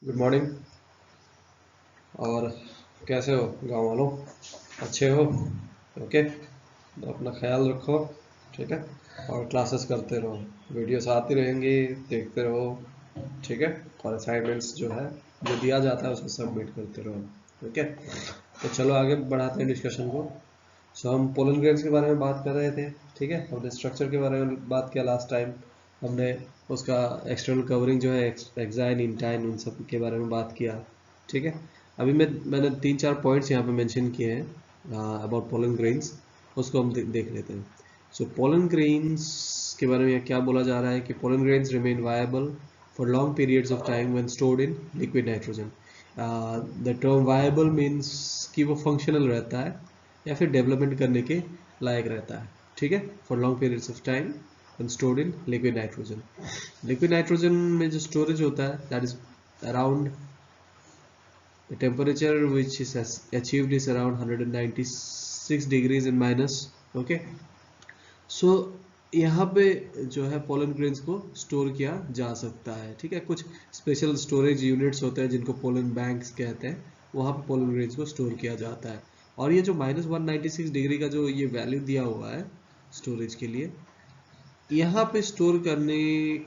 Good morning. और कैसे हो गांव वालों? अच्छे हो? ओके, तो अपना ख्याल रखो। ठीक है, और क्लासेस करते रहो, वीडियोस आती रहेंगी, देखते रहो। ठीक है, और असाइनमेंट्स जो है जो दिया जाता है उसको सबमिट करते रहो। ओके, तो चलो आगे बढ़ाते हैं डिस्कशन को। सो हम पोलन ग्रेन्स के बारे में बात कर रहे थे। ठीक है, हमने स्ट्रक्चर के बारे में बात किया लास्ट टाइम। हमने उसका एक्सटर्नल कवरिंग जो है एक्साइन इंटाइन उन सब के बारे में बात किया। ठीक है, अभी मैंने 3-4 पॉइंट्स यहाँ पे मेंशन किए हैं अबाउट पोलन ग्रेन्स, उसको हम देख लेते हैं। सो पोलन ग्रेन्स के बारे में क्या बोला जा रहा है कि pollen grains remain viable for long periods of time when stored in liquid nitrogen. The term viable means कि वो फंक्शनल रहता है या फिर डेवलपमेंट करने के लायक रहता है। ठीक है, for long periods of time and stored in liquid nitrogen. Liquid nitrogen में जो storage होता है that is around the temperature which is achieved is around 196 degrees in minus. Okay, so यहाँ पे जो है पोलन ग्रेन्स को स्टोर किया जा सकता है। ठीक है, कुछ स्पेशल स्टोरेज यूनिट्स होते हैं जिनको पोलन बैंक्स कहते हैं, वहाँ पे पोलन ग्रेन्स को स्टोर किया जाता है। और ये जो -196 डिग्री का जो ये वैल्यू दिया हुआ है स्टोरेज के लिए, यहाँ पे स्टोर करने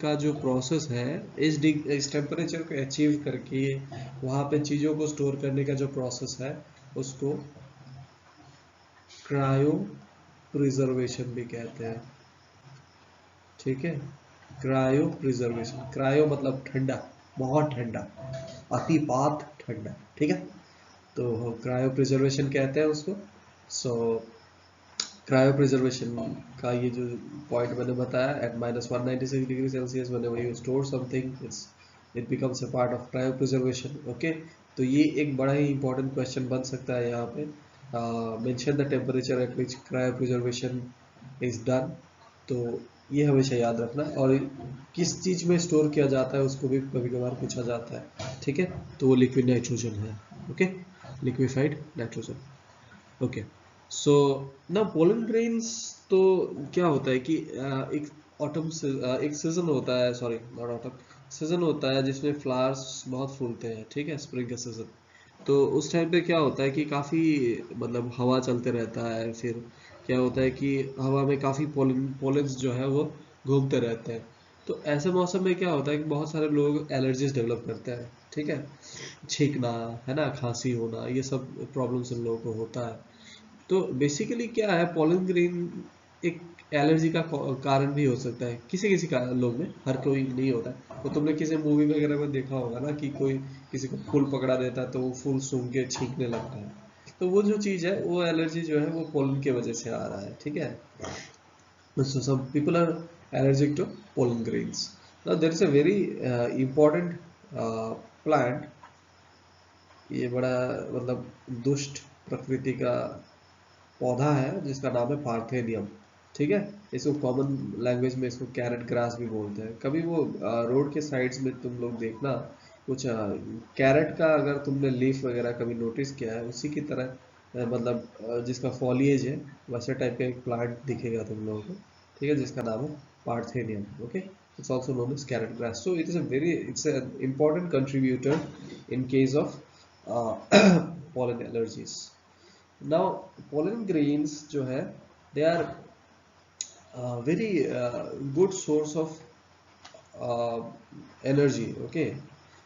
का जो प्रोसेस है, इस टेम्परेचर को अचीव करके वहाँ पे चीज़ों को स्टोर करने का जो प्रोसेस है उसको क्रायो प्रिजर्वेशन भी कहते हैं। ठीक है, क्रायो प्रिजर्वेशन, क्रायो मतलब ठंडा, बहुत ठंडा, अतिपात ठंडा। ठीक है, तो क्रायो प्रिजर्वेशन कहते हैं उसको। सो क्रायो प्रिजर्वेशन का ये जो पॉइंट मैंने बताया, at -196 degree Celsius whenever you store something it becomes a part of cryopreservation. Okay, तो ये एक बड़ा ही इंपॉर्टेंट क्वेश्चन बन सकता है यहाँ पे। Mention the temperature at which cryo preservation is done. तो ये हमेशा याद रखना, और किस चीज़ में स्टोर किया जाता है उसको भी कभी कभार पूछा जाता है। ठीक है, तो वो लिक्विड नाइट्रोजन है। Okay, liquefied nitrogen. ओके, सो ना पोलन ग्रेन्स, तो क्या होता है कि एक ऑटम से एक सीजन होता है, सॉरी नॉट ऑटम, सीजन होता है जिसमें फ्लावर्स बहुत फूलते हैं। ठीक है, स्प्रिंग का सीजन। तो उस टाइम पे क्या होता है कि काफ़ी मतलब हवा चलते रहता है, फिर क्या होता है कि हवा में काफ़ी पोलेंस जो है वो घूमते रहते हैं। तो ऐसे मौसम में क्या होता है कि बहुत सारे लोग एलर्जीज डेवलप करते हैं। ठीक है, छींकना, है ना, खांसी होना, ये सब प्रॉब्लम्स इन लोगों को होता है। तो बेसिकली क्या है, पोलन ग्रेन एक एलर्जी का कारण भी हो सकता है किसी किसी का लोग में, हर कोई नहीं होता। तो तुमने किसी मूवी वगैरह में देखा होगा ना कि कोई किसी को फूल पकड़ा देता है तो वो फूल सूंघ के छींकने लगता है। तो वो जो चीज़ है, वो एलर्जी जो है वो पोलन की वजह से आ रहा है। ठीक है, so some people are allergic to pollen grains. Now there is a very important plant, ये बड़ा मतलब दुष्ट प्रकृति का पौधा है जिसका नाम है पार्थेनियम। ठीक है, इसको कॉमन लैंग्वेज में इसको कैरेट ग्रास भी बोलते हैं। कभी वो रोड के साइड्स में तुम लोग देखना, कुछ कैरेट का अगर तुमने लीफ वगैरह कभी नोटिस किया है, उसी की तरह मतलब जिसका फॉलिएज है वैसे टाइप का एक प्लांट दिखेगा तुम लोगों को। ठीक है, जिसका नाम है parthenium. Okay, it's also known as carrot grass. So it's an important contributor in case of pollen allergies. Now pollen grains जो है, they are very good source of energy. Okay,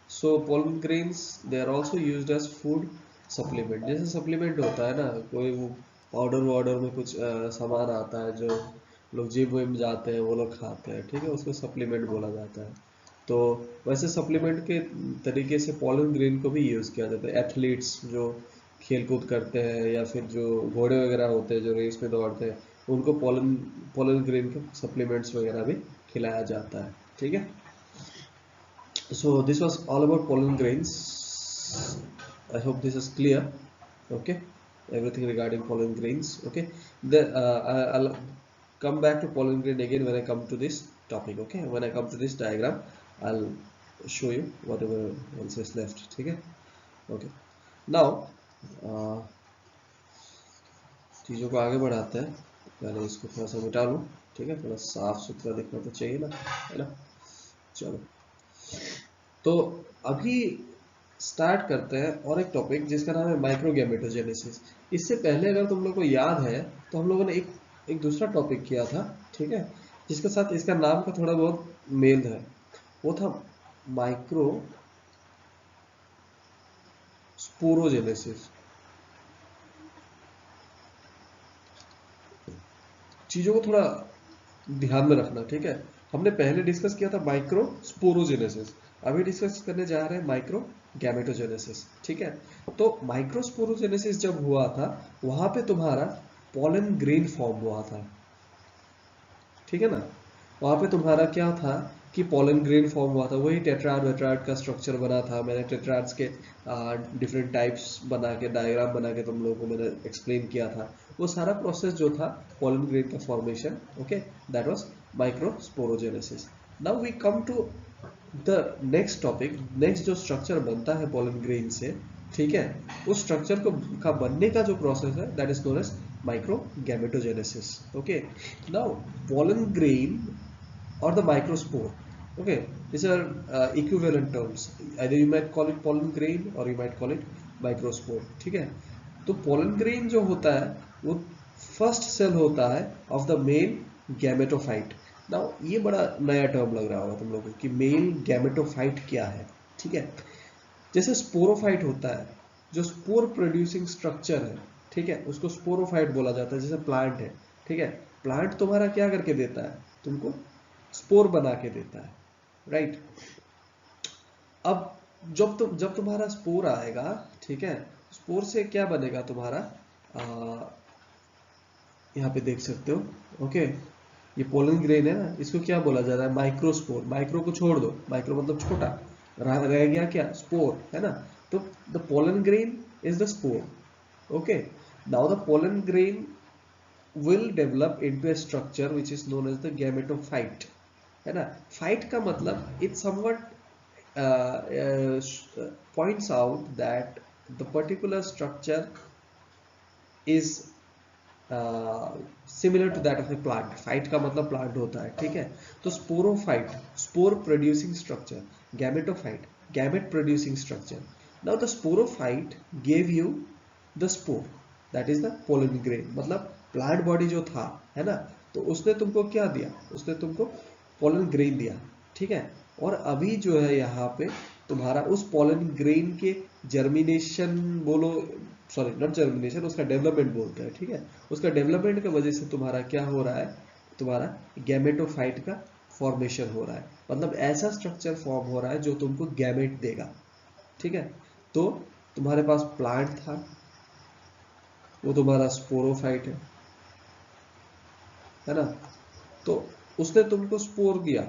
so pollen grains they are also used as food supplement. जैसे supplement होता है ना, कोई वो powder वाउडर में कुछ सामान आता है जो लोग जिम विम जाते हैं वो लोग खाते हैं। ठीक है, उसको सप्लीमेंट बोला जाता है। तो वैसे सप्लीमेंट के तरीके से पोलन ग्रेन को भी यूज़ किया जाता है। एथलीट्स जो खेल कूद करते हैं या फिर जो घोड़े वगैरह होते हैं जो रेस में दौड़ते हैं, उनको पोलन पोलन ग्रेन के सप्लीमेंट्स वगैरह भी खिलाया जाता है। ठीक है, so this was all about pollen grains. I hope this is clear. Okay, everything regarding pollen grains. Okay, I'll come back to pollen grain again when I come to this topic. Okay, when I come to this diagram, I'll show you whatever else is left. ठीक है, okay, now चीज़ों को आगे बढ़ाते हैं। पहले इसको थोड़ा सा मिटा लूँ। ठीक है, थोड़ा साफ सुथरा दिखना तो चाहिए ना, है ना। चलो, तो अभी स्टार्ट करते हैं और एक टॉपिक जिसका नाम है माइक्रोगैमेटोजेनेसिस। इससे पहले अगर तुम लोग को याद है तो हम लोगों ने एक दूसरा टॉपिक किया था, ठीक है, जिसके साथ इसका नाम का थोड़ा बहुत मेल है। वो था माइक्रो स्पोरोजेनेसिस। चीजों को थोड़ा ध्यान में रखना, ठीक है। हमने पहले डिस्कस किया था माइक्रो स्पोरोजेनेसिस, अभी डिस्कस करने जा रहे हैं माइक्रो गैमेटोजेनेसिस, ठीक है। तो माइक्रो स्पोरोजेनेसिस जब हुआ था वहां पे तुम्हारा पॉलन ग्रेन फॉर्म हुआ था, ठीक है ना। वहां पे तुम्हारा क्या था कि पॉलन ग्रेन फॉर्म हुआ था, वही टेट्राड वेट्राड का स्ट्रक्चर बना था। मैंने टेट्राड्स के डिफरेंट टाइप्स बना के डायग्राम बना के तुम लोगों को मैंने एक्सप्लेन किया था। वो सारा प्रोसेस जो था पॉलन ग्रेन का formation, okay, that was microsporogenesis. Now we come to the next topic. Next जो स्ट्रक्चर बनता है पॉलन ग्रेन से, ठीक है, उस स्ट्रक्चर को का बनने का जो प्रोसेस है that is known as microgametogenesis. Okay, now pollen grain or the microspore, okay, these are equivalent terms. Either you might call it pollen grain or you might call it microspore, ठीक है। तो pollen grain जो होता है वो first cell होता है of the male gametophyte. Now ये बड़ा नया टर्म लग रहा होगा तुम लोगों को कि मेल गैमेटोफाइट क्या है, ठीक है। जैसे स्पोरोफाइट होता है, जो स्पोर प्रोड्यूसिंग स्ट्रक्चर है, ठीक है, उसको स्पोरोफाइट बोला जाता है। जैसे प्लांट है, ठीक है, प्लांट तुम्हारा क्या करके देता है, तुमको स्पोर बना के देता है, राइट। अब जब तुम्हारा स्पोर आएगा, ठीक है, स्पोर से क्या बनेगा तुम्हारा, यहाँ पे देख सकते हो, ओके, ये पोलन ग्रेन है ना, इसको क्या बोला जा रहा है, माइक्रोस्पोर। माइक्रो को छोड़ दो, माइक्रो मतलब छोटा, रह गया क्या, स्पोर, है ना। तो the pollen grain is the spore, okay. Now the pollen grain will develop into a structure which is known as the gametophyte, है ना। फाइट का मतलब it somewhat points out that the particular structure is similar to that of a plant. Phyte का मतलब plant होता है, ठीक है। तो sporophyte, spore producing structure, gametophyte, gamete producing structure. Now the sporophyte gave you the spore, that is the pollen grain. मतलब plant body जो था, है ना, तो उसने तुमको क्या दिया, उसने तुमको पोलन ग्रेन दिया, ठीक है। और अभी जो है यहाँ पे तुम्हारा उस पोलन ग्रेन के जर्मिनेशन बोलो, सॉरी नॉट जर्मिनेशन, उसका डेवलपमेंट बोलते हैं, ठीक है। उसका डेवलपमेंट की वजह से तुम्हारा क्या हो रहा है, तुम्हारा गैमेटोफाइट का फॉर्मेशन हो रहा है। मतलब ऐसा स्ट्रक्चर फॉर्म हो रहा है जो तुमको गैमेट देगा, ठीक है। तो तुम्हारे पास प्लांट था, वो तुम्हारा स्पोरोफाइट है ना। तो उसने तुमको स्पोर दिया।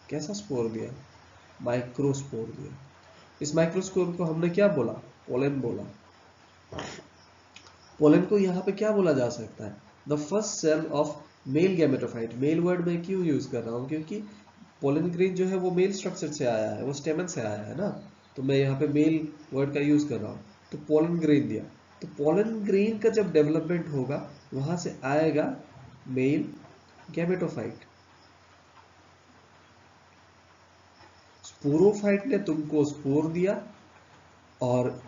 कैसा स्पोर दिया, माइक्रोस्पोर दिया। इस माइक्रोस्पोर को हमने क्या बोला, पोलन बोला। पोलन को यहाँ पे क्या बोला जा सकता है, the first cell of male gametophyte. Male word में क्यों यूज कर रहा हूँ, क्योंकि पोलन ग्रेन जो है वो मेल स्ट्रक्चर से आया है, वो स्टेमन से आया है ना, तो मैं यहाँ पे मेल वर्ड का यूज कर रहा हूँ। तो पोलन ग्रेन दिया, तो पोलन ग्रेन का जब डेवलपमेंट होगा वहां से आएगा मेल गैमेटोफाइट। स्पोरोफाइट ने तुमको स्पोर दिया और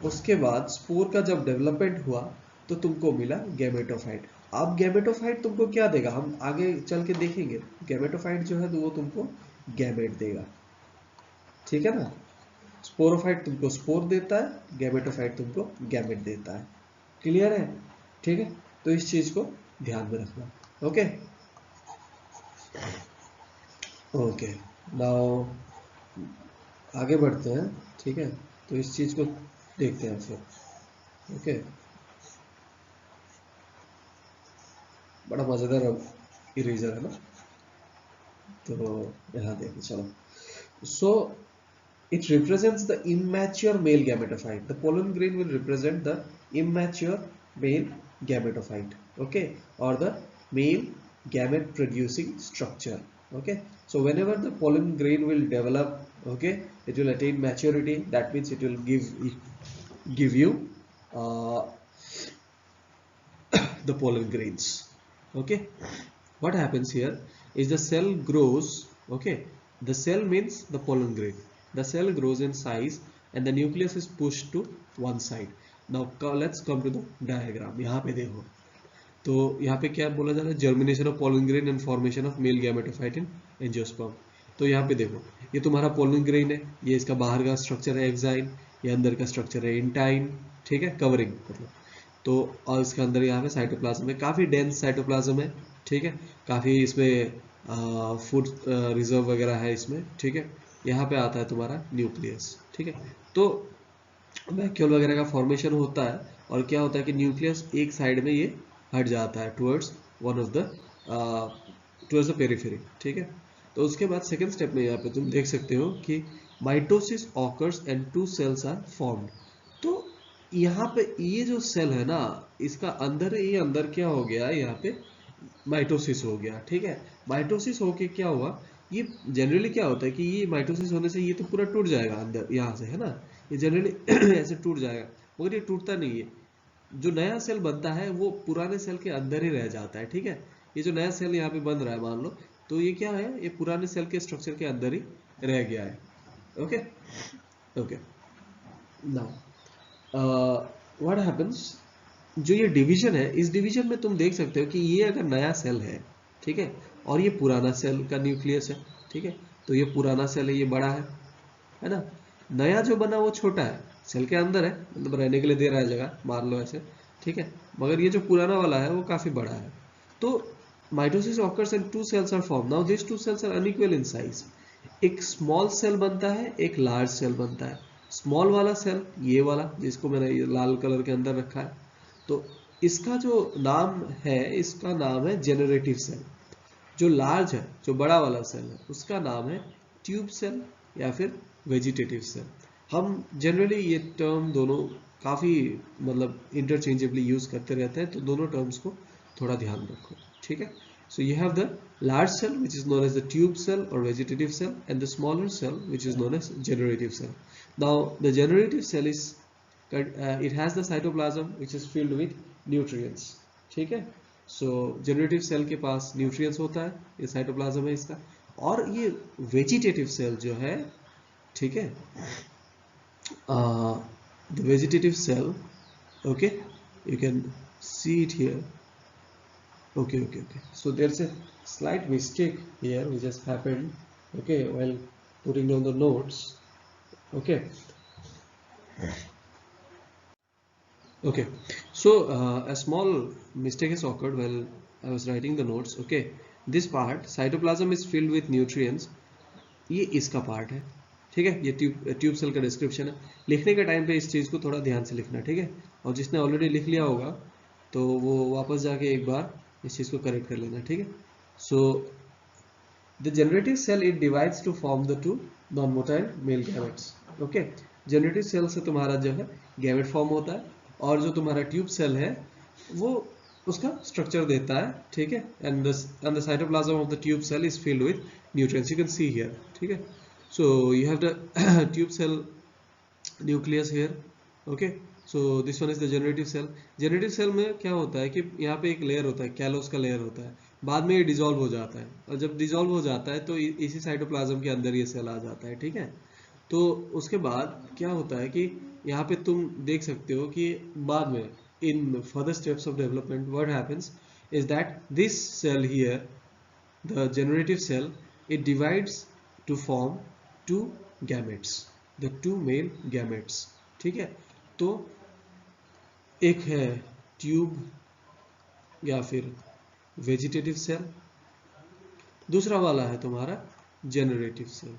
उसके बाद स्पोर का जब डेवलपमेंट हुआ तो तुमको मिला गैमेटोफाइट। अब गैमेटोफाइट तुमको क्या देगा, हम आगे चल के देखेंगे। गैमेटोफाइट जो है तो वो तुमको गैमेट देगा, ठीक है ना। स्पोरोफाइट तुमको स्पोर देता है, गैमेटोफाइट तुमको गैमेट देता है। क्लियर है, ठीक है। तो इस चीज को ध्यान में रखना, ओके। ओके, नाउ आगे बढ़ते हैं, ठीक है। तो इस चीज को देखते हैं फिर, ओके। बड़ा मजेदार इरेजर है ना, तो यहाँ देखिए, चलो। सो it represents the immature male gametophyte. The pollen grain will represent the immature male gametophyte, okay, or the male gamete producing structure, okay. So whenever the pollen grain will develop, okay, it will attain maturity. That means it will give you uh, the pollen grains, okay. What happens here is the cell grows, okay. The cell means the pollen grain. The cell grows in size and the nucleus is pushed to one side. Now let's come to the diagram. यहाँ पे देखो, तो यहाँ पे क्या बोला जा रहा है, germination of pollen grain and formation of male gametophyte in angiosperm. तो यहाँ पे देखो, ये तुम्हारा पोलन ग्रेन है, ये इसका बाहर का स्ट्रक्चर है एक्साइन, ये अंदर का स्ट्रक्चर है इंटाइन, ठीक है, कवरिंग मतलब. तो और इसके अंदर यहाँ पे साइटोप्लाज्म है, काफी डेंस साइटोप्लाज्म है, ठीक है, काफी इसमें फूड रिजर्व वगैरह है इसमें, ठीक है. यहाँ पे आता है तुम्हारा न्यूक्लियस, ठीक है. तो वैक्यूल वगैरह का फॉर्मेशन होता है, और क्या होता है कि न्यूक्लियस एक साइड में ये हट जाता है towards one of the towards the periphery, ठीक है. तो उसके बाद सेकंड स्टेप में यहाँ पे तुम देख सकते हो कि mitosis occurs and two cells are formed. तो यहाँ पे ये जो सेल है ना, इसका अंदर, ये अंदर क्या हो गया, यहाँ पे माइटोसिस हो गया, ठीक है. माइटोसिस होके क्या हुआ, ये जनरली क्या होता है कि ये माइटोसिस होने से ये तो पूरा टूट जाएगा अंदर यहाँ से, है ना, ये जनरली ऐसे टूट जाएगा, मगर ये टूटता नहीं है. जो नया सेल बनता है वो पुराने सेल के अंदर ही रह जाता है, ठीक है. ये जो नया सेल यहाँ पे बन रहा है मान लो, तो ये क्या है, ये पुराने सेल के स्ट्रक्चर के अंदर ही रह गया है. Okay okay. Now what happens, जो ये डिवीजन है, इस डिवीजन में तुम देख सकते हो कि ये अगर नया सेल है, ठीक है, और ये पुराना सेल का न्यूक्लियस है, ठीक है, तो ये पुराना सेल है, ये बड़ा है ना. नया जो बना वो छोटा है, सेल के अंदर है, मतलब रहने के लिए दे रहा है जगह, मान लो ऐसे, ठीक है, मगर ये जो पुराना वाला है वो काफी बड़ा है. तो mitosis occurs and two cells are form. Now this two cells are unequal in size. एक स्मॉल सेल बनता है, एक लार्ज सेल बनता है. स्मॉल वाला सेल ये वाला जिसको मैंने ये लाल कलर के अंदर रखा है, तो इसका जो नाम है, इसका नाम है जेनरेटिव सेल. जो लार्ज है, जो बड़ा वाला सेल है, उसका नाम है ट्यूब सेल या फिर वेजिटेटिव सेल. हम जनरली ये टर्म दोनों काफी मतलब इंटरचेंजेबली यूज करते रहते हैं, तो दोनों टर्म्स को थोड़ा ध्यान रखो, ठीक है. So you have the large cell which is known as the tube cell or vegetative cell, and the smaller cell which is known as generative cell. Now the generative cell is it has the cytoplasm which is filled with nutrients, ठीक है. सो generative cell के पास nutrients होता है, ये cytoplasm है इसका. और ये वेजिटेटिव सेल जो है, ठीक है, the vegetative cell, okay, you can see it here. Okay, so there's a slight mistake here which has happened, okay, while putting down the notes. Okay, so a small mistake has occurred while I was writing the notes. Okay, this part, cytoplasm is filled with nutrients, ये इसका part है, ठीक है. ये tube cell का description है. लिखने के टाइम पे इस चीज को थोड़ा ध्यान से लिखना, ठीक है. और जिसने ऑलरेडी लिख लिया होगा तो वो वापस जाके एक बार इस चीज को करेक्ट कर लेना, ठीक है. So the generative cell it divides to form the two non motile male gametes. Okay, generative cell से तुम्हारा जो है गैमेट फॉर्म होता है, और जो तुम्हारा ट्यूब सेल है वो उसका स्ट्रक्चर देता है, ठीक है. And the cytoplasm of the tube cell is filled with nutrients, you can see here, ठीक है. So you have the tube cell nucleus here. Okay, so this one is the generative cell. Generative cell में क्या होता है कि यहाँ पे एक लेयर होता है, कैलोस का लेयर होता है, बाद में ये डिसॉल्व हो जाता है, और जब डिसॉल्व हो जाता है तो इसी साइटोप्लाज्म के अंदर ये सेल आ जाता है, ठीक है. तो उसके बाद क्या होता है कि यहाँ पे तुम देख सकते हो कि बाद में in further steps of development what happens is that this cell here, the generative cell, it divides to form two gametes, the two male gametes, ठीक है. तो एक है ट्यूब या फिर वेजिटेटिव सेल, दूसरा वाला है तुम्हारा जेनरेटिव सेल.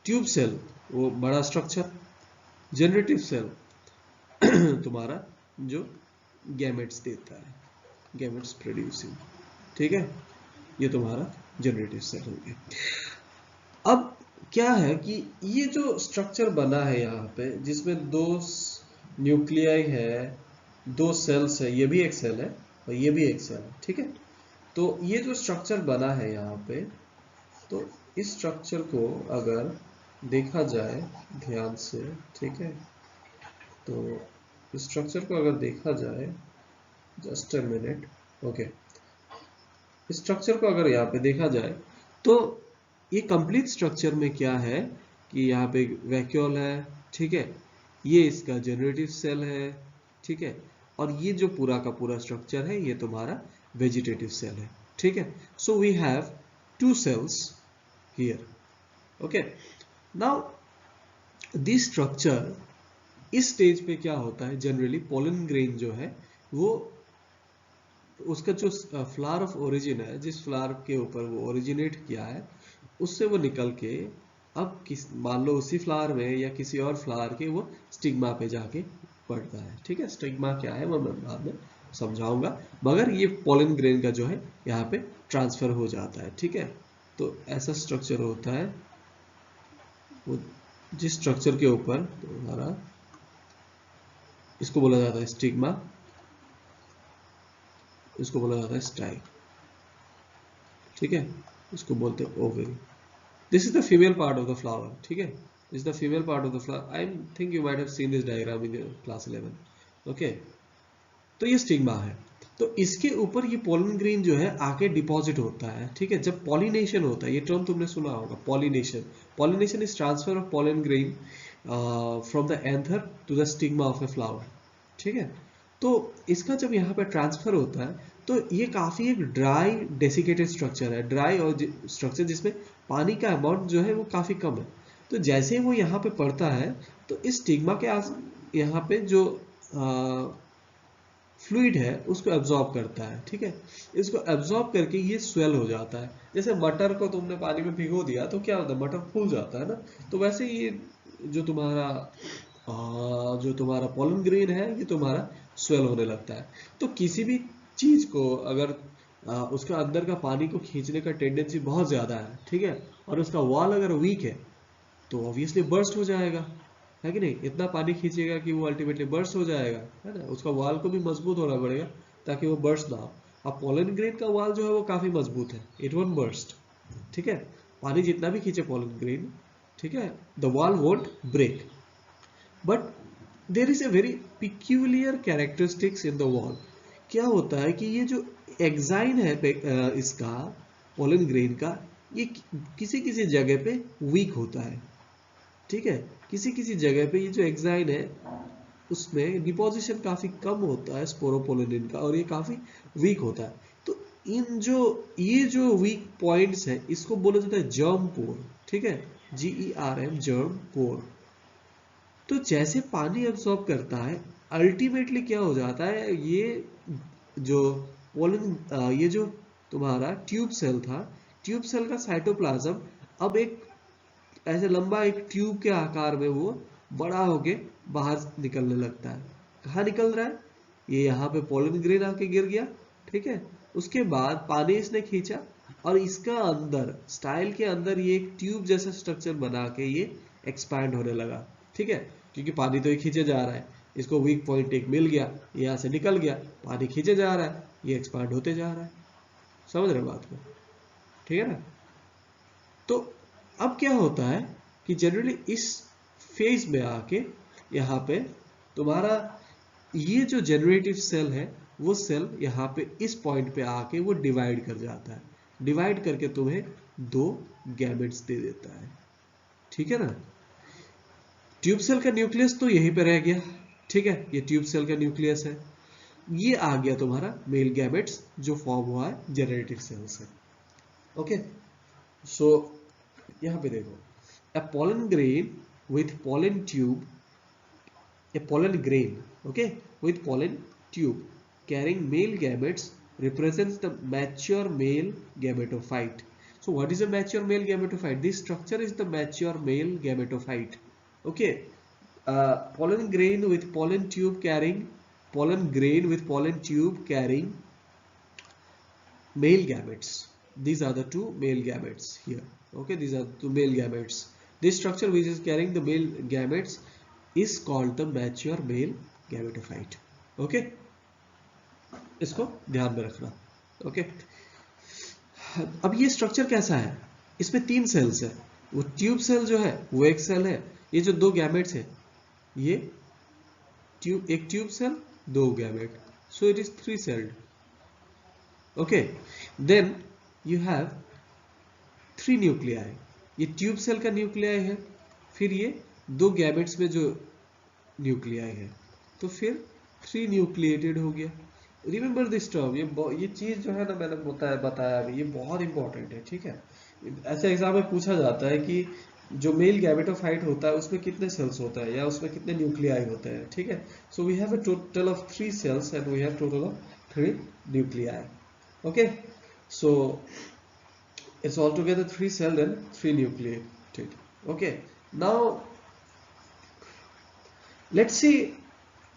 ट्यूब सेल वो बड़ा स्ट्रक्चर, जेनरेटिव सेल तुम्हारा जो गैमेट्स देता है, गैमेट्स प्रोड्यूसिंग, ठीक है. ये तुम्हारा जनरेटिव सेल हो गया. अब क्या है कि ये जो स्ट्रक्चर बना है यहाँ पे, जिसमें दो न्यूक्लियाई है, दो सेल्स है, ये भी एक सेल है और ये भी एक सेल है, ठीक है. तो ये जो स्ट्रक्चर बना है यहाँ पे, तो इस स्ट्रक्चर को अगर देखा जाए ध्यान से, ठीक है, तो इस स्ट्रक्चर को अगर देखा जाए, just a minute, okay, structure को अगर यहाँ पे देखा जाए तो ये कंप्लीट स्ट्रक्चर में क्या है कि यहाँ पे वैक्यूल है, ठीक है, ये इसका जनरेटिव सेल है, ठीक है, और ये जो पूरा का पूरा स्ट्रक्चर है ये तुम्हारा वेजिटेटिव सेल है, ठीक है। So we have 2 cells here, okay। now this structure, इस स्टेज पे क्या होता है, जनरली पोलन ग्रेन जो है वो उसका जो फ्लावर ऑफ ओरिजिन है, जिस फ्लावर के ऊपर वो ओरिजिनेट किया है, उससे वो निकल के अब मान लो उसी फ्लावर में या किसी और फ्लावर के वो स्टिग्मा पे जाके पड़ता है, ठीक है। स्टिग्मा क्या है वो मैं बाद में समझाऊंगा, मगर ये पोलन ग्रेन का जो है यहाँ पे ट्रांसफर हो जाता है, ठीक है। तो ऐसा स्ट्रक्चर होता है, वो जिस स्ट्रक्चर के ऊपर तुम्हारा इसको बोला जाता है स्टिग्मा, इसको बोला जाता है स्टाइल, ठीक है, इसको बोलते हैं ovary. This is the female part of the flower, ठीक है, this is the female part of the flower. I think you might have seen this diagram in class 11, okay. तो ये स्टिग्मा है, तो इसके ऊपर ये पोलन ग्रेन जो है आके डिपॉजिट होता है, ठीक है। जब पॉलिनेशन होता है, ये टर्म तुमने सुना होगा, pollination. Pollination is transfer of pollen grain from the anther to the stigma of a flower, ठीक है। तो इसका जब यहाँ पे ट्रांसफर होता है तो ये काफी एक ड्राई डेसिकेटेड स्ट्रक्चर है, ड्राई और स्ट्रक्चर जिसमें पानी का अमाउंट जो है वो काफी कम है। तो जैसे वो यहाँ पे पड़ता है तो इस स्टिग्मा के यहाँ पे जो फ्लूइड है उसको एब्जॉर्ब करता है, ठीक है। इसको एब्जॉर्ब करके ये स्वेल हो जाता है। जैसे मटर को तुमने पानी में भिगो दिया तो क्या होता है, मटर फूल जाता है ना। तो वैसे ये जो तुम्हारा पोलन ग्रेन है ये तुम्हारा स्वेल होने लगता है। तो किसी भी चीज को अगर उसका अंदर का पानी को खींचने का टेंडेंसी बहुत ज्यादा है, ठीक है, और उसका वॉल अगर वीक है तो ऑब्वियसली बर्स्ट हो जाएगा, है कि नहीं। इतना पानी खींचेगा कि वो अल्टीमेटली बर्स्ट हो जाएगा, है ना। उसका वाल को भी मजबूत होना पड़ेगा ताकि वो बर्स्ट ना हो। अब पोलन ग्रेन का वाल जो है वो काफी मजबूत है, इट वोंट बर्स्ट, ठीक है। पानी जितना भी खींचे पोलन ग्रेन, ठीक है, the wall won't break. But there is a very peculiar characteristics in the wall. क्या होता है कि ये जो एक्साइन है इसका पोलन ग्रेन का, ये किसी किसी जगह पे वीक होता है, ठीक है। किसी किसी जगह पे ये जो एक्साइन है उसमें डिपोजिशन काफी कम होता है स्पोरोपोलिन का, और ये काफी वीक होता है। तो ये जो वीक पॉइंट्स है इसको बोला जाता है जर्म पोर, ठीक है, GERM, जर्म पोर। तो जैसे पानी एब्सॉर्ब करता है अल्टीमेटली क्या हो जाता है, ये जो पोलन ये जो तुम्हारा ट्यूब सेल था, ट्यूब सेल का साइटोप्लाज्म अब एक ऐसे लंबा एक ट्यूब के आकार में वो बड़ा होके बाहर निकलने लगता है। कहाँ निकल रहा है, ये यहाँ पे पोलन ग्रेन आके गिर गया, ठीक है। उसके बाद पानी इसने खींचा और इसका अंदर स्टाइल के अंदर ये एक ट्यूब जैसा स्ट्रक्चर बना के ये एक्सपैंड होने लगा, ठीक है। क्योंकि पानी तो ये खींचे जा रहा है, इसको वीक पॉइंट एक मिल गया, यहाँ से निकल गया, पानी खींचे जा रहा है, ये एक्सपैंड होते जा रहा है। समझ रहे बात को, ठीक है ना। तो अब क्या होता है कि जनरली इस फेज में आके यहाँ पे तुम्हारा ये जो जनरेटिव सेल है वो सेल यहाँ पे इस पॉइंट पे आके वो डिवाइड कर जाता है। डिवाइड करके तुम्हें 2 गैमेट्स दे देता है, ठीक है ना। ट्यूब सेल का न्यूक्लियस तो यहीं पे रह गया, ठीक है, ये ट्यूब सेल का न्यूक्लियस है। ये आ गया तुम्हारा मेल गैमेट्स जो फॉर्म हुआ है जनरेटिव सेल से, ओके। सो यहाँ पे देखो, a pollen grain with pollen tube, a pollen grain, okay, with pollen tube carrying male gametes represents the mature male gametophyte. So what is a mature male gametophyte? This structure is the mature male gametophyte, okay. Pollen grain with pollen tube carrying male gametes. These are the 2 male gametes here, okay. These are 2 male gametes. This structure which is carrying the male gametes is called the mature male gametophyte, okay. इसको ध्यान में रखना, okay. अब ये structure कैसा है, इसमें 3 sales है। वो ट्यूब सेल जो है वो एक सेल है, ये जो 2 गैमेट्स है ये एक tube cell 2 gamete, so it is 3 celled, okay. Then you have 3 nuclei, ये ट्यूब सेल का न्यूक्लियाई है, फिर ये 2 गैमेट्स में जो न्यूक्लियाई है, तो फिर 3 न्यूक्लिएटेड हो गया। रिमेंबर दिस टर्म, ये चीज जो है ना, मैंने बताया अभी, ये बहुत इंपॉर्टेंट है, ठीक है। ऐसे एग्जाम में पूछा जाता है कि जो मेल गैमेटोफाइट होता है उसमें कितने सेल्स होता है या उसमें कितने न्यूक्लियाई होते हैं, ठीक है। So we have a total of 3 cells and we have total of 3 nuclei, okay. सो it's altogether 3 cell and 3 nucleated, okay. Now let's see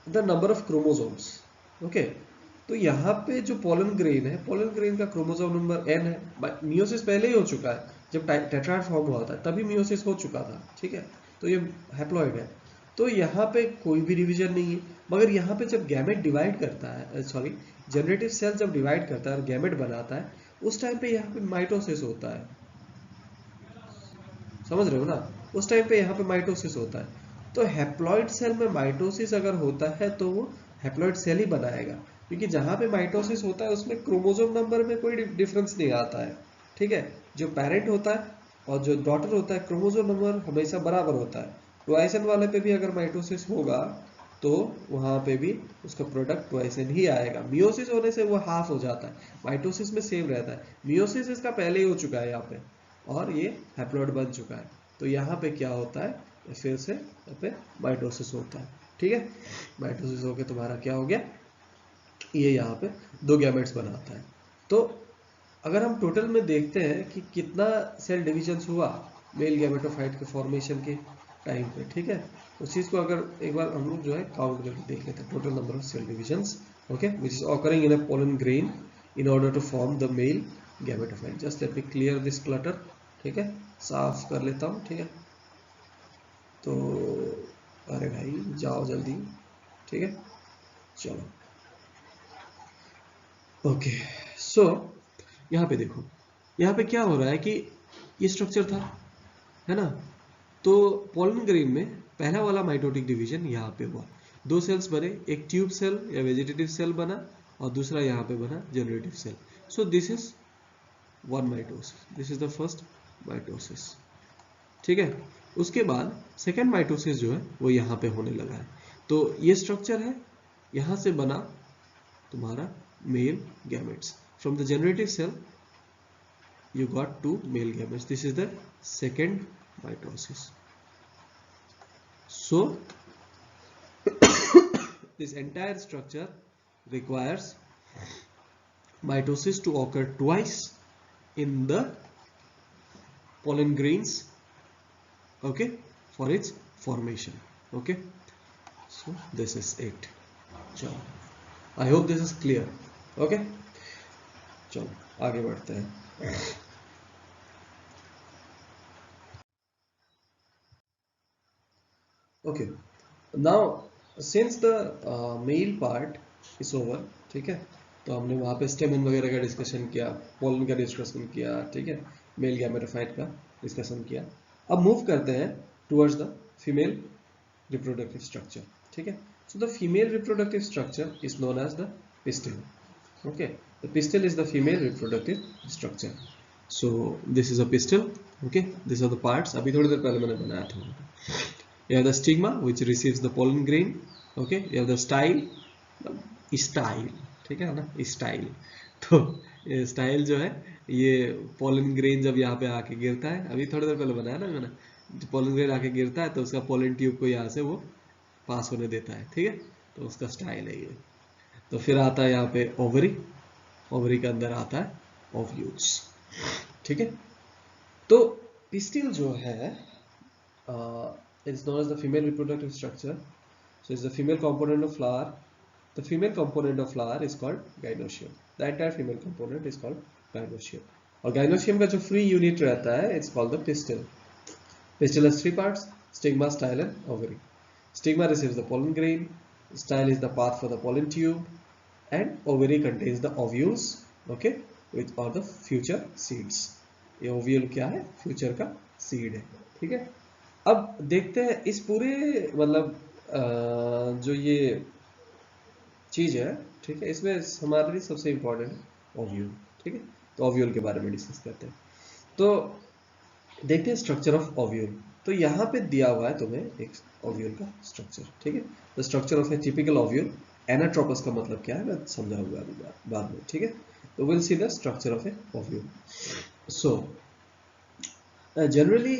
the number of chromosomes, okay. तो यहाँ पे जो पोलन ग्रेन है, पोलन ग्रेन का chromosome number n है। Meiosis पहले ही हो चुका है, जब टेट्राड फॉर्म हुआ था तभी मियोसिस हो चुका था, ठीक है। तो ये हैप्लॉइड है, तो यहाँ पे कोई भी डिवीजन नहीं है। मगर यहाँ पे जब गैमेट डिवाइड करता है, सॉरी जनरेटिव सेल जब डिवाइड करता है और गैमेट बनाता है, उस टाइम पे यहाँ पे माइटोसिस होता है, समझ रहे हो ना। उस टाइम पे यहाँ पे माइटोसिस होता है। तो हैप्लॉइड सेल में माइटोसिस अगर होता है तो वो हैप्लॉइड सेल ही बनाएगा, क्योंकि जहां पे माइटोसिस होता है उसमें क्रोमोसोम नंबर में कोई डिफरेंस नहीं आता है, ठीक है। जो पेरेंट होता है और जो डॉटर होता है, क्रोमोसोम नंबर हमेशा बराबर होता है। ट्वाइसन वाले पे भी अगर माइटोसिस होगा तो वहां पे भी उसका प्रोडक्ट ट्वाइसन ही आएगा। मियोसिस होने से वो हाफ हो जाता है, माइटोसिस में सेम रहता है। मियोसिस इसका पहले ही हो चुका है यहाँ पे, और ये हैप्लॉइड बन चुका है। तो यहाँ पे क्या होता है, फिर से यहाँ पे माइटोसिस होता है, ठीक है। माइटोसिस होके तुम्हारा क्या हो गया, ये यहाँ पे 2 गैमेट्स बनाता है। तो अगर हम टोटल में देखते हैं कि कितना सेल डिविजन हुआ मेल गैमेटोफाइट के फॉर्मेशन के टाइम पे, ठीक है। उस चीज को अगर एक बार हम लोग जो है काउंट करके देख लेते हैं, total number of cell divisions, okay, which is occurring in a pollen grain in order to form the male gametophyte. Just let me clear this clutter, ठीक है, साफ कर लेता हूँ, ठीक है। तो अरे भाई जाओ जल्दी, ठीक है, चलो, ओके। सो यहाँ पे देखो, यहाँ पे क्या हो रहा है कि ये स्ट्रक्चर था, है ना। तो पोलन ग्रेन में पहला वाला माइटोटिक डिवीजन यहाँ पे हुआ, 2 सेल्स बने, एक ट्यूब सेल या वेजिटेटिव सेल बना और दूसरा यहाँ पे बना generative cell. So this is 1 mitosis, this is the first mitosis, ठीक है। उसके बाद सेकेंड माइटोसिस जो है वो यहाँ पे होने लगा है। तो ये स्ट्रक्चर है, यहाँ से बना तुम्हारा male gametes. From the generative cell you got 2 male gametes. This is the second mitosis. So this entire structure requires mitosis to occur twice in the pollen grains, okay, for its formation, okay. So this is it. चलो, I hope this is clear, okay. चलो आगे बढ़ते हैं। Okay, now since the male part is over, ठीक है, तो हमने वहाँ पे स्टेमन वगैरह का डिस्कशन किया, पोलन का डिस्कशन किया, ठीक है, मेल गैमेटोफाइट का डिस्कशन किया। अब मूव करते हैं towards the female reproductive structure, ठीक है। So the female reproductive structure is known as the pistil, okay. The pistil is the female reproductive structure. So this is a pistil, okay, this are the parts. अभी थोड़ी देर पहले मैंने बनाया था। You have the stigma which receives the pollen grain, okay. You have the style, ठीक है ना, style. तो स्टाइल जो है ये पोलन ग्रेन जब यहाँ पे आके गिरता है, अभी थोड़ी देर पहले बनाया ना मैंने, पोलन ग्रेन आके गिरता है तो उसका पोलन ट्यूब को यहाँ से वो पास होने देता है, ठीक है, तो उसका स्टाइल है ये। तो फिर आता है यहाँ पे ओवरी, ओवरी के अंदर आता है ओव्यूल्स, ठीक है। तो पिस्टिल जो है it's known as the female reproductive structure. So it's the female component of flower. The female component of flower is called gynoecium. The entire female component is called gynoecium. और gynoecium का जो free unit रहता है, it's called the pistil. Pistil has 3 parts: stigma, style, and ovary. Stigma receives the pollen grain. Style is the path for the pollen tube, and ovary contains the ovules, okay, which are the future seeds. ये ovule क्या है? Future का seed है, ठीक है। अब देखते हैं इस पूरे मतलब जो ये चीज है, ठीक है, इसमें हमारे लिए सबसे इंपॉर्टेंट है ओव्यूल, ठीक है। तो ओव्यूल के बारे में डिस्कस करते हैं। तो देखते हैं स्ट्रक्चर ऑफ ओव्यूल। तो यहाँ पे दिया हुआ है तुम्हें एक ओव्यूल का स्ट्रक्चर, ठीक है। The structure of A typical ovule, anatropous का मतलब क्या है मैं समझाऊंगा अभी बाद में, ठीक है। तो will see the structure of A ovule. So generally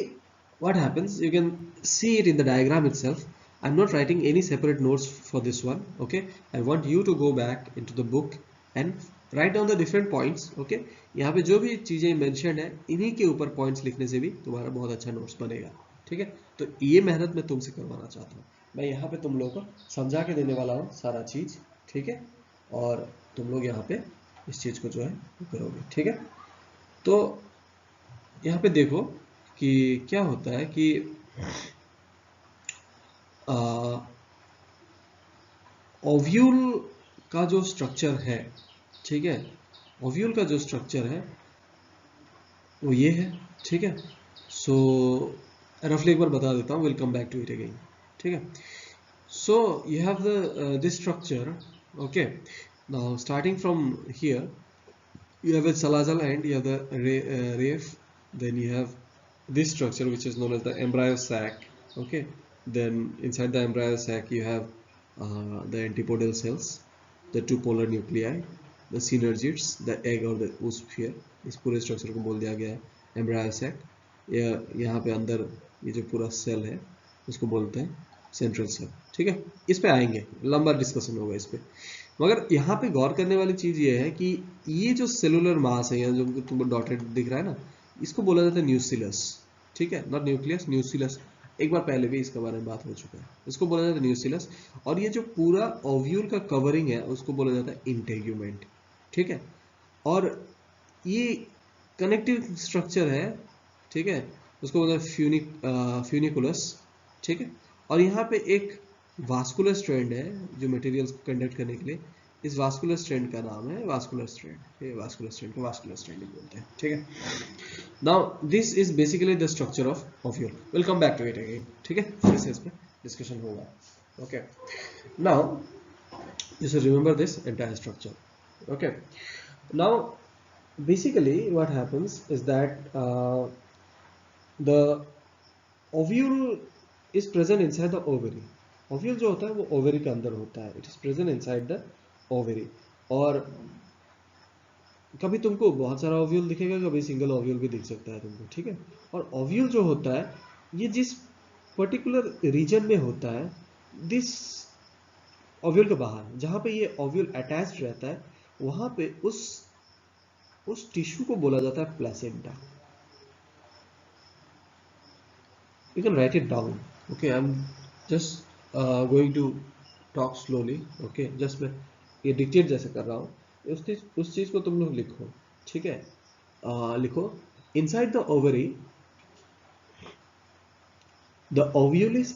what happens, you can see it in the diagram itself. I'm not writing any separate notes for this one, okay. I want you to go back into the book and write down the different points, okay. यहाँ पे जो भी चीजें mention है इन्हीं के ऊपर points लिखने से भी तुम्हारा बहुत अच्छा नोट्स बनेगा, ठीक है। तो ये मेहनत मैं तुमसे करवाना चाहता हूँ, मैं यहाँ पे तुम लोगों को समझा के देने वाला हूँ सारा चीज, ठीक है। और तुम लोग यहाँ पे इस चीज को जो है करोगे, ठीक है। तो यहाँ पे देखो कि क्या होता है कि ओव्यूल का जो स्ट्रक्चर है, ठीक है, ओव्यूल का जो स्ट्रक्चर है वो ये है, ठीक है। सो रफली एक बार बता देता हूँ, will come back to it again, ठीक है। So you have the this structure, okay. Now starting from here you have a salazal end, you have the reef, then you have this structure which is known as the embryo sac, okay. Then inside the embryo sac you have the antipodal cells, the two polar nuclei, the synergids, the egg और the oosphere, इस पूरे structure को बोल दिया गया है embryo sac. यहाँ पे अंदर ये जो पूरा सेल है उसको बोलते हैं सेंट्रल सेल, ठीक है। इस पे आएंगे, लंबा डिस्कशन होगा इस पे, मगर यहाँ पे गौर करने वाली चीज ये है कि ये जो सेलुलर मास है, जो तुमको डॉटेड दिख रहा है ना, इसको बोला जाता है न्यूसिलस, ठीक है, नॉट न्यूक्लियस, न्यूसिलस। एक बार पहले भी इसके बारे में बात हो चुका है, इसको बोला जाता है न्यूसिलस। और ये जो पूरा ओव्यूल का कवरिंग है उसको बोला जाता है इंटेग्यूमेंट, ठीक है। और ये कनेक्टिव स्ट्रक्चर है, ठीक है, उसको बोलते हैं फ्यूनिकुलस, ठीक है। और यहाँ पे एक वास्कुलर स्ट्रैंड है जो मटेरियल्स को कंडक्ट करने के लिए, इस वास्कुलर स्ट्रैंड का नाम है वास्कुलर स्ट्रैंड। ये वास्कुलर स्ट्रैंड को वास्कुलर स्ट्रैंड बोलते हैं, ठीक है। Now this is basically the structure of ovule, will come back to it again, ठीक है, फिर से इस पे डिस्कशन होगा, ओके। नाउ you should remember this entire structure, okay. Now basically what happens is that the ovule is present inside the ovary. Ovule जो होता है वो ओवरी के अंदर होता है, it is present inside the ovary. और कभी तुमको बहुत सारा ओव्यूल दिखेगा, कभी सिंगल ओव्यूल भी दिख सकता है तुमको, ठीक है। और ओव्यूल जो होता है ये जिस पर्टिकुलर रीजन में होता है, दिस ओव्यूल के बाहर जहां पे ये ओव्यूल अटैच्ड रहता है, वहां पे उस टिश्यू को बोला जाता है placenta. You can write it down, okay. I am just going to talk slowly, okay, just मैं ये डिक्टेट जैसे कर रहा हूँ, उस चीज को तुम लोग लिखो, ठीक है। लिखो inside the ovary the ovule is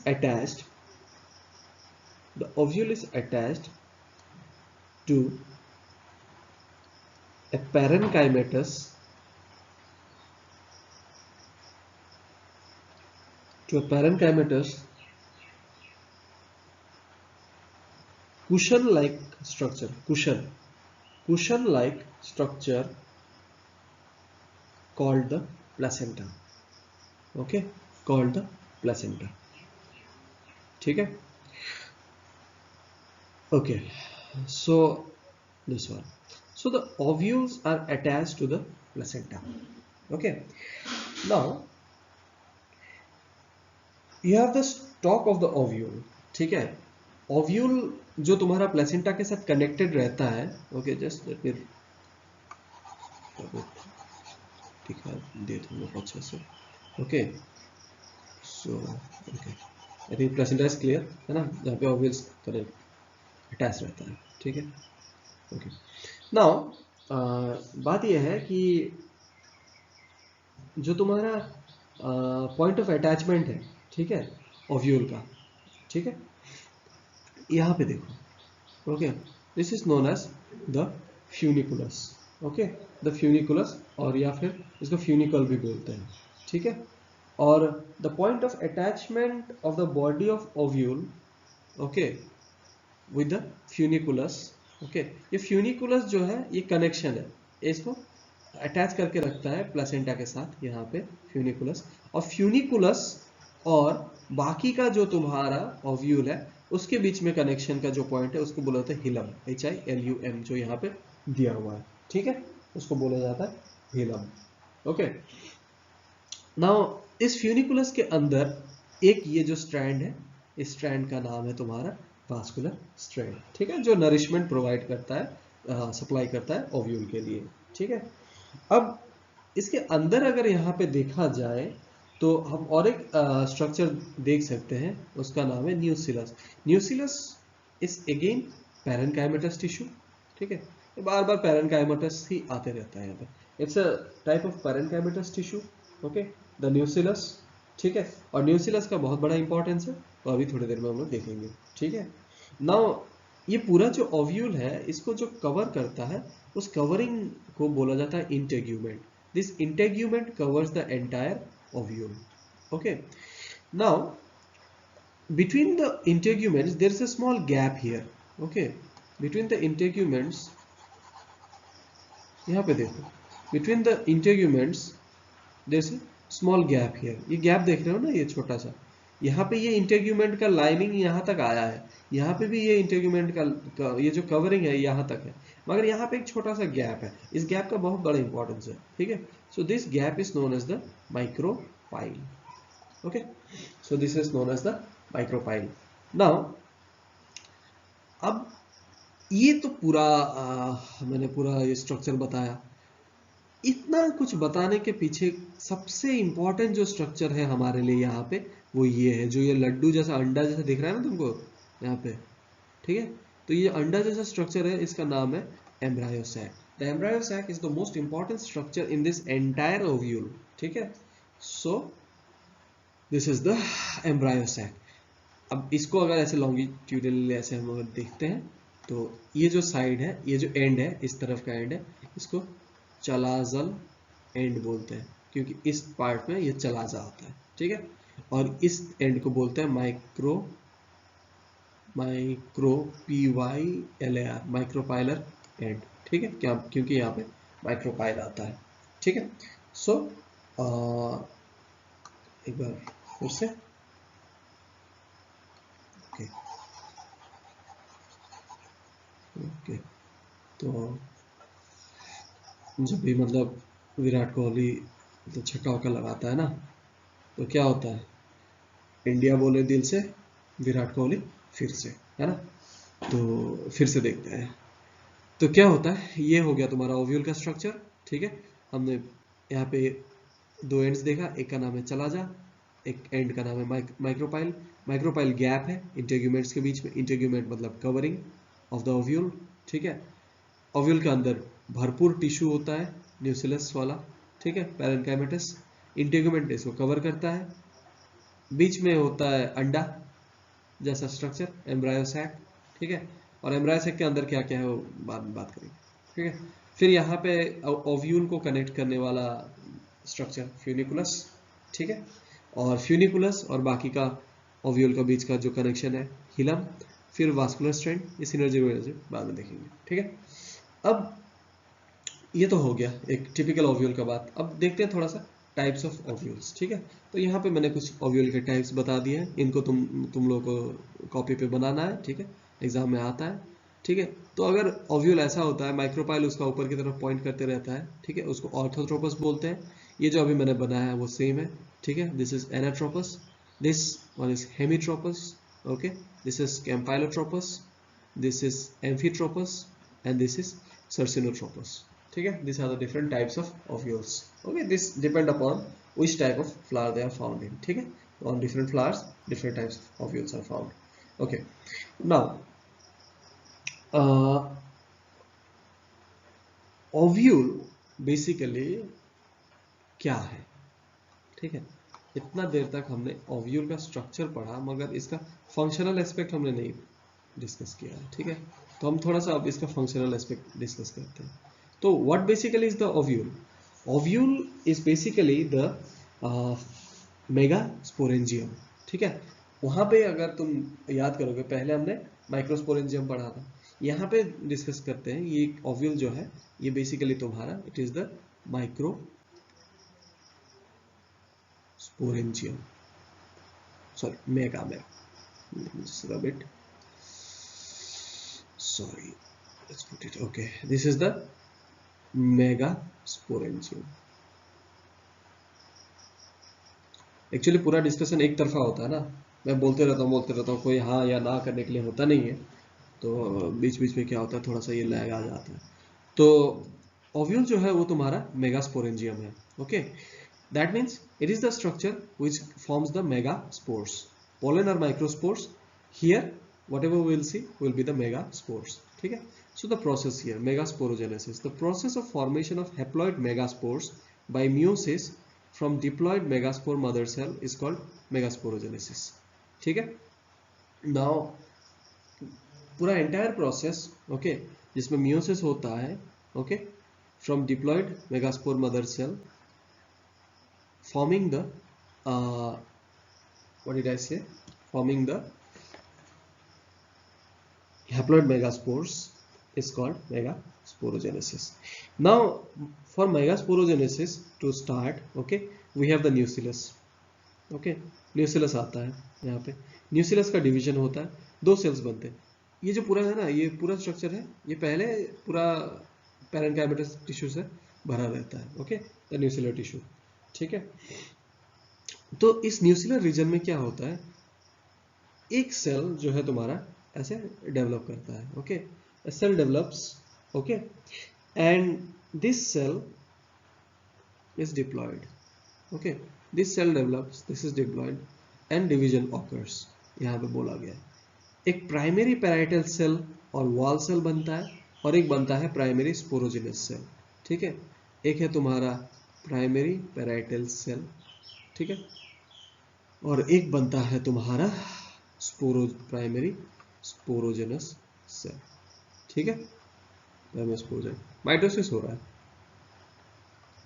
attached to a parenchymatous cushion-like structure called the placenta, okay, called the placenta, ठीक है, okay. So this one, so the ovules are attached to the placenta, okay. Now you have the stalk of the ovule, ठीक है। Ovule जो तुम्हारा placenta के साथ connected रहता है, ओके, जस्ट लेट मी दिखा दे तुम लोग अच्छे से, okay. So okay, I think placenta is clear है ना, जहाँ पे ओव्यूल्स कनेक्ट अटैच रहता है, ठीक है, ओके। नाउ बात यह है कि जो तुम्हारा पॉइंट ऑफ अटैचमेंट है, ठीक है, ओव्यूल का, ठीक है, यहाँ पे देखो, okay, this is known as the funiculus, okay, the funiculus, और या फिर इसको फ्यूनिकल भी बोलते हैं, ठीक है। और the point of attachment of the body of ovule, okay, with the funiculus, okay. ये फ्यूनिकुलस जो है ये कनेक्शन है, इसको अटैच करके रखता है प्लेसेंटा के साथ यहाँ पे फ्यूनिकुलस, और फ्यूनिकुलस और बाकी का जो तुम्हारा ओव्यूल है उसके बीच में कनेक्शन का जो पॉइंट है उसको बोला जाता है हिलम, HILUM, जो यहाँ पे दिया हुआ है, ठीक है, उसको बोला जाता है हिलम। ओके, नाउ इस फ्यूनिकुलस के अंदर एक ये जो स्ट्रैंड है, इस स्ट्रैंड का नाम है तुम्हारा वास्कुलर स्ट्रैंड, ठीक है, जो नरिशमेंट प्रोवाइड करता है, सप्लाई करता है ओव्यूल के लिए, ठीक है। अब इसके अंदर अगर यहाँ पे देखा जाए तो हम और एक स्ट्रक्चर देख सकते हैं, उसका नाम है nucellus. Nucellus is again parenchymatous tissue, ठीक है, बार बार पैरेनकाइमेटस ही आते रहता है यहाँ पे, it's a type of parenchymatous tissue, okay, the nucellus, ठीक है। और न्यूसिलस का बहुत बड़ा इंपॉर्टेंस है, तो अभी थोड़ी देर में हम लोग देखेंगे, ठीक है। नाउ ये पूरा जो ओव्यूल है इसको जो कवर करता है उस कवरिंग को बोला जाता है integument. This integument covers the entire ovule, okay. Now between the integuments there is a small gap here, okay, between the integuments, यहाँ पे देखो, between the integuments there is a small gap here, ये gap देख रहे हो ना, ये छोटा सा, यहाँ पे ये इंटेग्यूमेंट का लाइनिंग यहाँ तक आया है, यहाँ पे भी ये इंटेग्यूमेंट का ये जो कवरिंग है यहाँ तक है, मगर यहाँ पे एक छोटा सा गैप है, इस गैप का बहुत बड़ा इंपॉर्टेंस है, ठीक है। So this gap is known as the micropyle, okay, so this is known as the micropyle. Now अब ये तो पूरा मैंने पूरा ये स्ट्रक्चर बताया, इतना कुछ बताने के पीछे सबसे इंपॉर्टेंट जो स्ट्रक्चर है हमारे लिए यहाँ पे वो ये है, जो ये लड्डू जैसा अंडा जैसा दिख रहा है ना तुमको यहाँ पे, ठीक है, तो ये अंडा जैसा स्ट्रक्चर है, इसका नाम है embryo sac. The embryo sac is the most important structure in this entire ovule, ठीक है। So this is the embryo sac. अब इसको अगर ऐसे लॉन्गिट्यूडनली ऐसे हम अगर देखते हैं तो ये जो साइड है, ये जो एंड है, इस तरफ का एंड है, इसको चलाजल एंड बोलते हैं, क्योंकि इस पार्ट में ये चलाजा होता है, ठीक है। और इस एंड को बोलते हैं PYLAR, माइक्रोपाइलर एंड, ठीक है, क्या, क्योंकि यहाँ पे माइक्रोपाइल आता है, ठीक है। सो एक बार फिर से, ओके, तो जब भी मतलब विराट कोहली तो छक्का वक्का लगाता है ना, तो क्या होता है, इंडिया बोले दिल से, विराट कोहली फिर से, है ना। तो फिर से देखते हैं, तो क्या होता है, ये हो गया तुम्हारा ओव्यूल का स्ट्रक्चर, ठीक है। हमने यहाँ पे दो एंड्स देखा, एक का नाम है चलाजा, एक एंड का नाम है माइक्रोपाइल। माइक्रोपाइल गैप है इंटेग्यूमेंट्स के बीच में, इंटेग्यूमेंट मतलब कवरिंग ऑफ द ओव्यूल, ठीक है। ओव्यूल के अंदर भरपूर टिश्यू होता है न्यूसिलस वाला, ठीक है, पैरेनकाइमेटस, इंटेग्यूमेंट इसको कवर करता है, बीच में होता है अंडा जैसा स्ट्रक्चर एम्ब्रायो सैक, ठीक है। और एम्ब्रायो सैक के अंदर क्या क्या है वो बाद में बात करेंगे, ठीक है। फिर यहाँ पे ओव्यूल को कनेक्ट करने वाला स्ट्रक्चर फ्यूनिकुलस, ठीक है, और फ्यूनिकुलस और बाकी का ओव्यूल का बीच का जो कनेक्शन है हिलम, फिर वास्कुलर स्ट्रैंड, इस सिनर्जी वजह से बाद में देखेंगे, ठीक है। अब ये तो हो गया एक टिपिकल ओव्यूल का बात। अब देखते हैं थोड़ा सा टाइप्स ऑफ ओव्यूल्स, ठीक है। तो यहाँ पे मैंने कुछ ओव्यूल के टाइप्स बता दिए हैं, इनको तुम लोग को कॉपी पे बनाना है, ठीक है, एग्जाम में आता है, ठीक है। तो अगर ओव्यूल ऐसा होता है, माइक्रोपाइल उसका ऊपर की तरफ पॉइंट करते रहता है, ठीक है, उसको ऑर्थोट्रोपस बोलते हैं। ये जो अभी मैंने बनाया है वो सेम है, ठीक है, this is anatropous, this one is hemitropous, okay, this is campylotropous, this is amphitropous and this is circinotropous, ठीक है। These are the different types of ovules, okay, this depend upon which type of flower they are found in, ठीक है। On different flowers different types of ovules are found, okay। Now ovule basically क्या है, ठीक है। इतना देर तक हमने ovule का स्ट्रक्चर पढ़ा, मगर इसका फंक्शनल एस्पेक्ट हमने नहीं डिस्कस किया है, ठीक है। तो हम थोड़ा सा अब इसका फंक्शनल एस्पेक्ट डिस्कस करते हैं। तो what basically is the ovule? Ovule is basically the megasporangium, ठीक है। वहां पे अगर तुम याद करोगे, पहले हमने माइक्रोस्पोरेंजियम पढ़ा था, यहाँ पे डिस्कस करते हैं ये ओव्यूल जो है, ये बेसिकली तुम्हारा it is the micro sporangium, sorry mega, rub it, sorry, let's put it, okay, this is the mega sporangium. Actually पूरा डिस्कशन एक तरफा होता है ना, मैं बोलते रहता हूँ, कोई हाँ या ना करने के लिए होता नहीं है, तो बीच बीच में क्या होता है, थोड़ा सा ये लैग आ जाता है। तो ओव्यूल जो है वो तुम्हारा मेगास्पोरेंजियम है, okay. That means it is the structure which forms the megaspores, pollen और microspores, here whatever we will see will be the megaspores, ठीक है। So the process here, megasporogenesis, the process of formation of haploid megaspores by meiosis from diploid megaspore mother cell is called megasporogenesis, ठीक है। Now पूरा entire process, okay, जिसमें meiosis होता है, okay, from diploid megaspore mother cell forming the what did I say, forming the haploid megaspores is called megasporogenesis. Now for megasporogenesis to start, okay, we have the nucellus, okay, nucellus आता है यहाँ पे, nucellus का division होता है, दो sales बनते हैं। ये जो पूरा है ना, ये पूरा स्ट्रक्चर है, ये पहले पूरा पैरेन्काइमेटस टिश्यू से भरा रहता है, ओके, द न्यूसिलर टिश्यू, ठीक है। तो इस न्यूसिलर रीजन में क्या होता है, एक सेल जो है तुम्हारा ऐसे डेवलप करता है, okay, a cell develops, okay, and this cell is diploid, okay, this cell develops, this is diploid and division occurs, यहाँ पे बोला गया है। एक प्राइमरी पैराइटल सेल और वॉल सेल बनता है, और एक बनता है प्राइमरी स्पोरोजिनस सेल, ठीक है। एक है तुम्हारा प्राइमरी पैराइटल सेल, ठीक है, और एक बनता है तुम्हारा प्राइमरी स्पोरोजेनस सेल, ठीक है। माइटोसिस हो रहा है,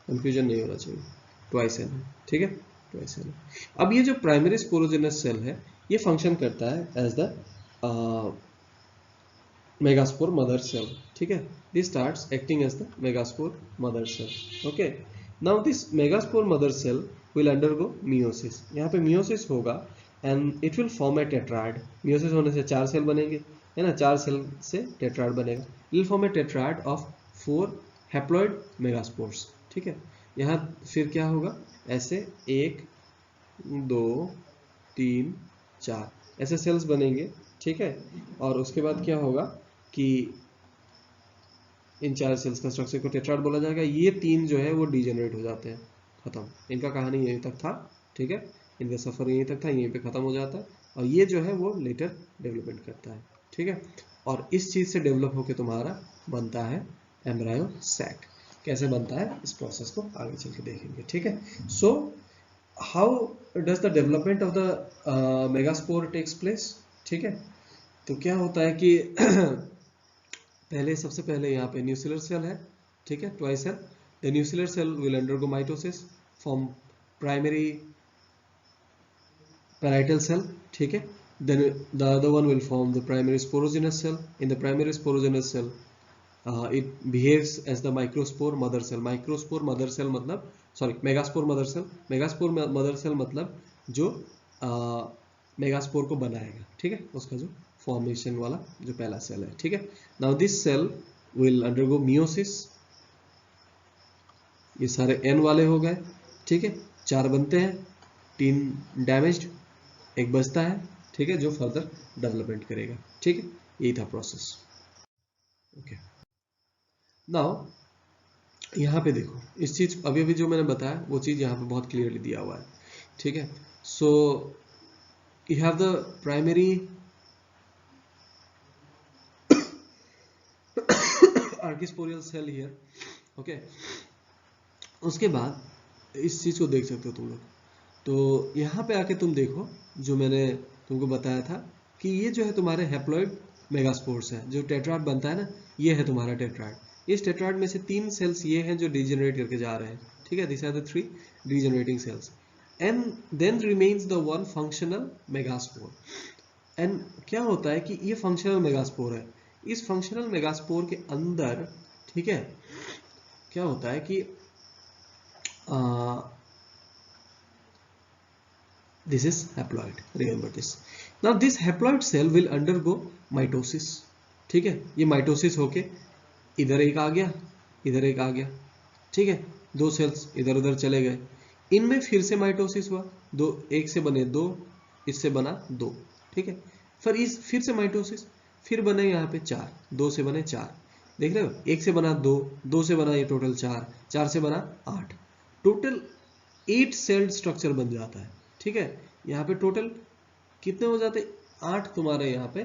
कंफ्यूजन नहीं होना चाहिए, ट्वाइस एन है, ठीक है, ट्वाइस एन। अब ये जो प्राइमरी स्पोरोजेनस सेल है, ये फंक्शन करता है as the megaspore mother cell, ठीक है। This starts acting as the megaspore mother cell, okay. Now this megaspore mother cell will undergo meiosis, यहाँ पे मियोसिस होगा and it will form a tetrad. Meiosis होने से 4 cell बनेंगे, है ना, 4 सेल से टेट्राड बनेगा। It will form a tetrad of 4 haploid megaspores, ठीक है। यहाँ फिर क्या होगा, ऐसे 1 2 3 4 ऐसे सेल्स बनेंगे, ठीक है। और उसके बाद क्या होगा कि इन 4 सेल्स का स्ट्रक्चर को टेट्राड बोला जाएगा। ये 3 जो है वो डिजेनरेट हो जाते हैं, खत्म, इनका कहानी यहीं तक था, ठीक है, इनका सफर यहीं तक था, यहीं पे खत्म हो जाता है। और ये जो है वो लेटर डेवलपमेंट करता है, ठीक है। और इस चीज से डेवलप होकर तुम्हारा बनता है एम्ब्रायो सैक। कैसे बनता है इस प्रोसेस को आगे चल के देखेंगे, ठीक है। So how does the development of the megaspore takes place, ठीक है। तो क्या होता है कि पहले, सबसे पहले यहाँ पे न्यूसिलर सेल है, ठीक है, twice cell. The nucellar cell will undergo mitosis, form primary parietal cell, ठीक है। Then the other one will form the primary sporogenous cell. In the primary sporogenous cell, it behaves as the microspore mother cell. Microspore mother cell मतलब, sorry, megaspore mother cell. Megaspore mother cell मतलब जो megaspore को बनाएगा, ठीक है, उसका जो formation वाला जो पहला सेल है, ठीक है। Now this cell will undergo meiosis, ये सारे एन वाले हो गए, ठीक है, 4 बनते हैं, 3 डैमेज्ड, एक बचता है, ठीक है, जो फर्दर डेवलपमेंट करेगा, ठीक है। यही था प्रोसेस, ओके। नाउ यहाँ पे देखो, इस चीज अभी अभी जो मैंने बताया वो चीज यहाँ पे बहुत क्लियरली दिया हुआ है, ठीक है। So you have the primary archesporial cell here, okay. उसके बाद इस चीज को देख सकते हो तुम लोग। तो यहाँ पे आके तुम देखो, जो मैंने तुमको बताया था कि ये जो है तुम्हारे हैप्लॉइड मेगास्पोर्स है, जो टेट्राड बनता है ना, ये है तुम्हारा टेट्राड। इस टेट्राड में से 3 सेल्स ये हैं जो डिजेनरेट करके जा रहे हैं, ठीक है, this are the 3 degenerating cells, and then remains the 1 functional megaspore. And क्या होता है कि ये फंक्शनल मेगास्पोर है, इस फंक्शनल मेगास्पोर के अंदर, ठीक है, क्या होता है कि this is haploid, remember this. Now this haploid cell will undergo mitosis, ठीक है, ये माइटोसिस होके इधर एक आ गया, इधर एक आ गया, ठीक है, दो सेल्स इधर उधर चले गए, इनमें फिर से माइटोसिस हुआ, दो, एक से बने दो, इससे बना दो, ठीक है, फिर से माइटोसिस, फिर बने यहाँ पे चार, दो से बने चार, देख रहे हो, एक से बना दो, दो से बना ये टोटल चार, चार से बना आठ, टोटल 8 सेल्ड स्ट्रक्चर बन जाता है, ठीक है। यहाँ पे टोटल कितने हो जाते, 8 तुम्हारे यहाँ पे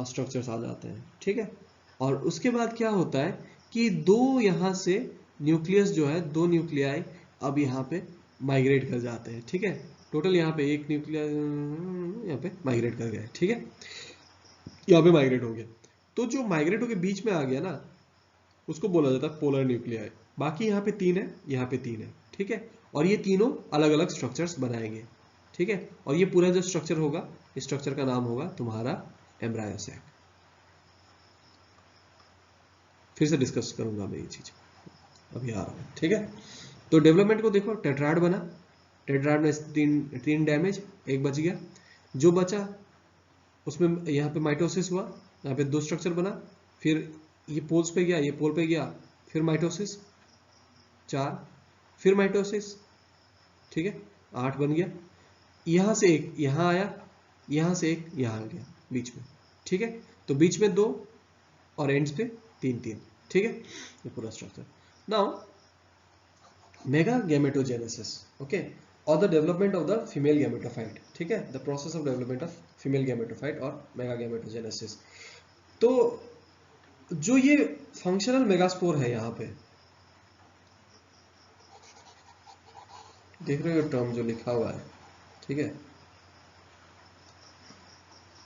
स्ट्रक्चर्स आ जाते हैं, ठीक है। और उसके बाद क्या होता है कि दो यहाँ से न्यूक्लियस जो है, दो न्यूक्लियाई अब यहाँ पे माइग्रेट कर जाते हैं, ठीक है। टोटल यहाँ पे एक न्यूक्लियस यहाँ पे माइग्रेट कर गए, ठीक है, यहाँ पे माइग्रेट हो गया, तो जो माइग्रेट होके बीच में आ गया ना, उसको बोला जाता है पोलर न्यूक्लियाई। बाकी यहाँ पे 3 है, यहाँ पे 3 है, ठीक है, और ये तीनों अलग अलग स्ट्रक्चर्स बनाएंगे, ठीक है, और ये पूरा जो स्ट्रक्चर होगा, इस स्ट्रक्चर का नाम होगा तुम्हारा एम्ब्रायो सैक। फिर से डिस्कस करूंगा मैं ये चीज, अभी आ रहा हूं, ठीक है। तो डेवलपमेंट को देखो, टेट्राड बना, टेट्राड में तीन डैमेज, एक बच गया, जो बचा उसमें यहाँ पे माइटोसिस हुआ, यहाँ पे दो स्ट्रक्चर बना, फिर ये पोल्स पे गया, ये पोल पे गया, फिर माइटोसिस 4, फिर माइटोसिस, ठीक है, 8 बन गया, यहां से एक यहां आया, यहां से एक यहां आ गया बीच में, ठीक है, तो बीच में 2 और एंड्स पे 3, ठीक है, ये पूरा structure. Now mega gametogenesis, okay, और the development of the female gametophyte, ठीक है, the process of development of female gametophyte और मेगा गैमेटोजेनेसिस। तो जो ये फंक्शनल मेगास्पोर है, यहाँ पे देख रहे हो टर्म जो लिखा हुआ है, ठीक है,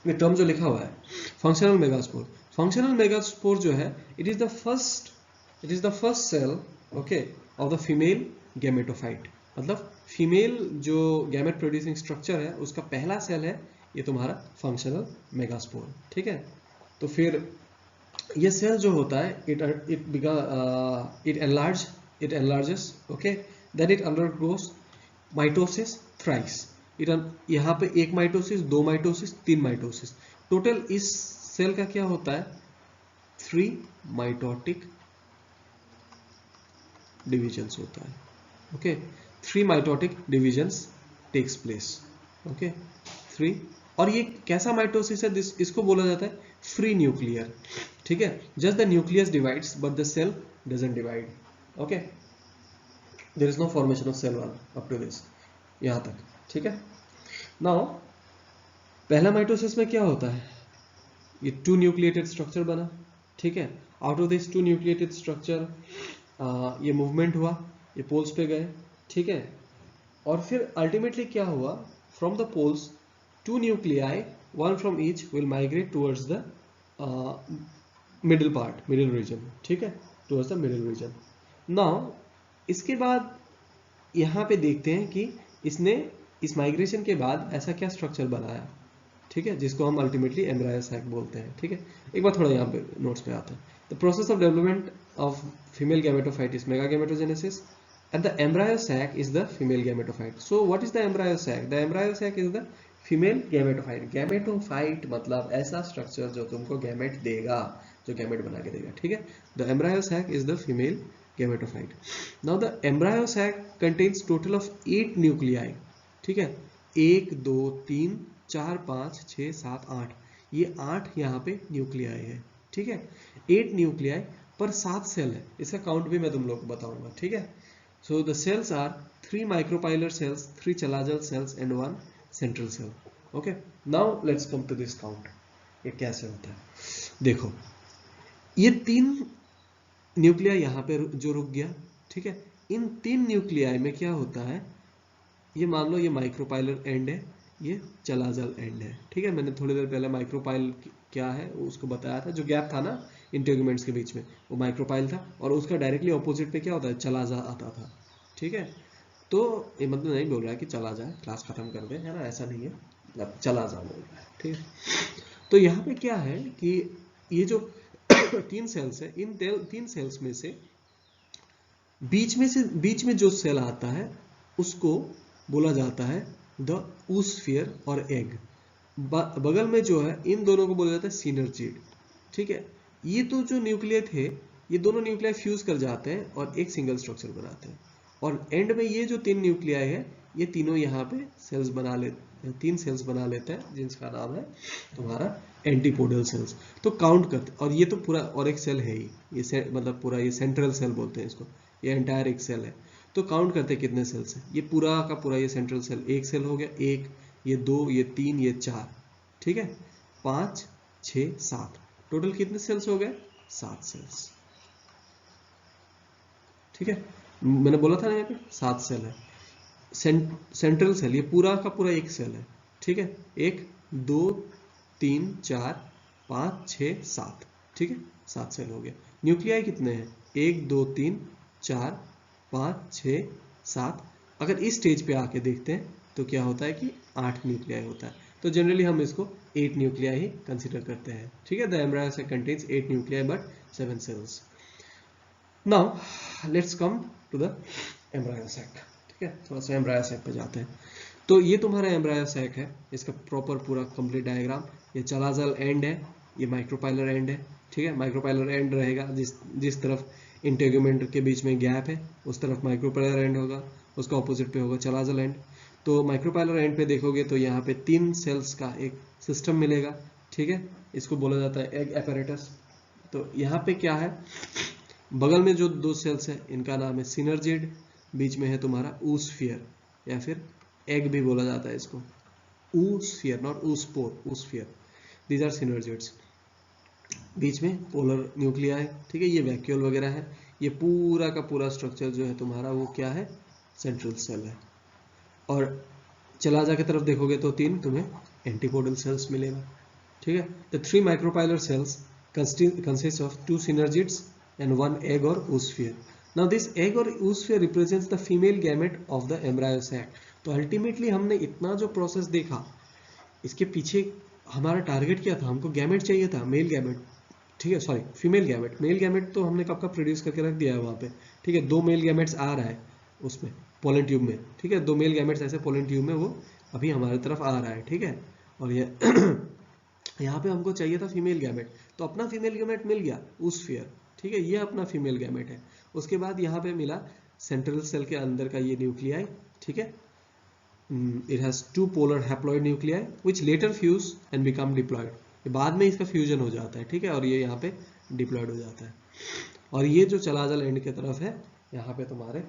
ये टर्म जो लिखा हुआ है फंक्शनल मेगास्पोर, फंक्शनल मेगास्पोर जो है, it is the first cell, okay, of the female gametophyte, मतलब फीमेल जो गैमेट प्रोड्यूसिंग स्ट्रक्चर है उसका पहला सेल है ये तुम्हारा फंक्शनल मेगास्पोर, ठीक है। तो फिर ये सेल जो होता है, it enlarges, okay, then it undergoes mitosis thrice, यहाँ पे एक माइटोसिस, दो माइटोसिस, 3 माइटोसिस, टोटल इस सेल का क्या होता है, 3 माइटोटिक डिविजन्स होता है, okay, 3 mitotic divisions takes place, okay, 3, और ये कैसा माइटोसिस है, इसको बोला जाता है फ्री न्यूक्लियर, ठीक है, just the nucleus divides but the cell doesn't divide, okay, there is no formation of cell wall up to this, यहां तक, ठीक है। नाउ पहला माइटोसिस में क्या होता है, ये 2 न्यूक्लिएटेड स्ट्रक्चर बना, ठीक है, out of this 2 nucleated structure ये मूवमेंट हुआ, ये पोल्स पे गए, ठीक है, और फिर अल्टीमेटली क्या हुआ, from the poles 2 nuclei, one from each will migrate towards the middle region, ठीक है, towards the middle region. Now इसके बाद यहाँ पे देखते हैं कि इसने इस माइग्रेशन के बाद ऐसा क्या स्ट्रक्चर बनाया, ठीक है, जिसको हम अल्टीमेटली एम्ब्रायो सैक बोलते हैं, ठीक है। एक बार थोड़ा यहाँ पे नोट्स पे आते हैं, the process of development of female gametophyte is mega gametogenesis and the embryo sac is the female gametophyte. So what is the embryo sac? The embryo sac is the female gametophyte, gametophyte मतलब ऐसा structure जो तुमको gamete देगा, जो gamete बना के देगा, ठीक है। The embryo sac is the female gametophyte. Now the embryo sac contains total of 8 nuclei, ठीक है, 1 2 3 4 5 6 7 8, ये 8 यहाँ पे न्यूक्लियाई है, ठीक है, 8 न्यूक्लियाई पर 7 सेल है, इसका काउंट भी मैं तुम लोग को बताऊंगा, ठीक है। So the cells are 3 micropylar cells, 3 chalazal cells and 1 central cell, okay. Now let's come to this count, ये कैसे होता है, देखो ये 3 न्यूक्लिया यहाँ पे जो रुक गया, ठीक है, इन 3 न्यूक्लियाई में क्या होता है, ये मान लो ये माइक्रोपाइलर एंड है, ये चलाजल एंड है, ठीक है, मैंने थोड़ी देर पहले माइक्रोपाइल क्या है उसको बताया था, जो गैप था ना इंटेगुमेंट्स के बीच में वो माइक्रोपाइल था, और उसका डायरेक्टली ऑपोजिट पे क्या होता है, चलाजा आता था, ठीक है। तो ये मतलब नहीं बोल रहा है कि चला जाए, क्लास खत्म कर दे, है ना, ऐसा नहीं है, मतलब चला जा बोल रहा है, ठीक है। तो यहाँ पे क्या है कि ये जो 3 सेल्स है, इन 3 सेल्स में से बीच में जो सेल आता है उसको बोला जाता है द oosphere और एग। बगल में जो है इन दोनों को बोला जाता है सिनर्जिड। ठीक है, ये तो जो न्यूक्लियर थे ये दोनों न्यूक्लियाई फ्यूज कर जाते हैं और एक सिंगल स्ट्रक्चर बनाते हैं, और एंड में ये जो 3 न्यूक्लियाई है ये तीनों यहाँ पे सेल्स बना लेते, 3 सेल्स बना लेते हैं जिसका नाम है तुम्हारा एंटीपोडल सेल्स। तो काउंट करते, और ये तो पूरा और एक सेल है ही, ये मतलब पूरा ये सेंट्रल सेल बोलते हैं इसको, ये एंटायर एक सेल है। तो काउंट करते हैं कितने सेल्स हैं, ये पूरा का पूरा ये सेंट्रल सेल एक सेल हो गया, एक, ये 2, ये 3, ये 4, ठीक है, 5, 6, 7, टोटल कितने सेल्स हो गए, 7 सेल्स। ठीक है, मैंने बोला था ना यहाँ पे 7 सेल है। सेंट्रल सेल ये पूरा का पूरा एक सेल है। ठीक है, 1, 2, 3, 4, 5, 6, 7, ठीक है, 7 सेल हो गया। न्यूक्लियाई कितने हैं, 1, 2, 3, 4, 5, 6, 7। अगर इस स्टेज पे आके देखते हैं तो क्या होता है कि 8 न्यूक्लियाई होता है। तो जनरली हम इसको 8 न्यूक्लियाई ही कंसिडर करते हैं। ठीक है, the embryo sac contains 8 nuclei but 7 cells. Now let's come to the embryo sac. ठीक है, थोड़ा सा एम्ब्रायो सैक पे जाते हैं। तो ये तुम्हारा एम्ब्रायो सैक है, इसका प्रॉपर पूरा कंप्लीट डायग्राम। ये चलाजल एंड है, ये माइक्रोपाइलर एंड है। ठीक है, माइक्रोपाइलर एंड रहेगा जिस तरफ इंटेगुमेंट के बीच में गैप है उस तरफ माइक्रोपाइलर एंड होगा, उसका ऑपोजिट पे होगा चलाजल एंड। तो माइक्रोपाइलर एंड पे देखोगे तो यहाँ पे 3 सेल्स का एक सिस्टम मिलेगा। ठीक है, इसको बोला जाता है एग एपेरेटस। तो यहाँ पे क्या है, बगल में जो 2 सेल्स है इनका नाम है सिनर्जिड, बीच में है तुम्हारा oosphere या फिर एग भी बोला जाता है इसको, oosphere not oospore, oosphere, these are synergids. बीच में पोलर न्यूक्लियाई। ठीक है, ये वैक्यूल वगैरह है। ये पूरा का पूरा स्ट्रक्चर जो है तुम्हारा वो क्या है, सेंट्रल सेल है। और चला जा के तरफ देखोगे तो 3 तुम्हें एंटीपोडल सेल्स मिलेगा। ठीक है, the 3 micropylar cells consist of 2 synergids and 1 egg or oosphere. Now this egg or oosphere represents the female gamete of the embryo sac. तो अल्टीमेटली हमने इतना जो प्रोसेस देखा, इसके पीछे हमारा टारगेट क्या था, हमको गैमेट चाहिए था, मेल गैमेट। ठीक है, sorry female gamete. Male gamete तो हमने कब का प्रोड्यूस करके रख दिया है वहाँ पे। ठीक है, 2 मेल गैमेट्स आ रहा है उसमें पोलन ट्यूब में। ठीक है, 2 मेल गैमेट्स ऐसे पोलन ट्यूब में वो अभी हमारी तरफ आ रहा है। ठीक है, और ये यहाँ पे हमको चाहिए था फीमेल गैमेट, तो अपना फीमेल गैमेट मिल गया oosphere। ठीक है, ये अपना फीमेल गैमेट है। उसके बाद यहाँ पे मिला सेंट्रल सेल के अंदर का ये न्यूक्लियाई। ठीक है, it has 2 polar haploid nuclei which later fuse and become diploid. ये बाद में इसका फ्यूजन हो जाता है। ठीक है, और ये यहाँ पे डिप्लॉयड हो जाता है। और ये जो चलाजल एंड की तरफ है, यहाँ पे तुम्हारे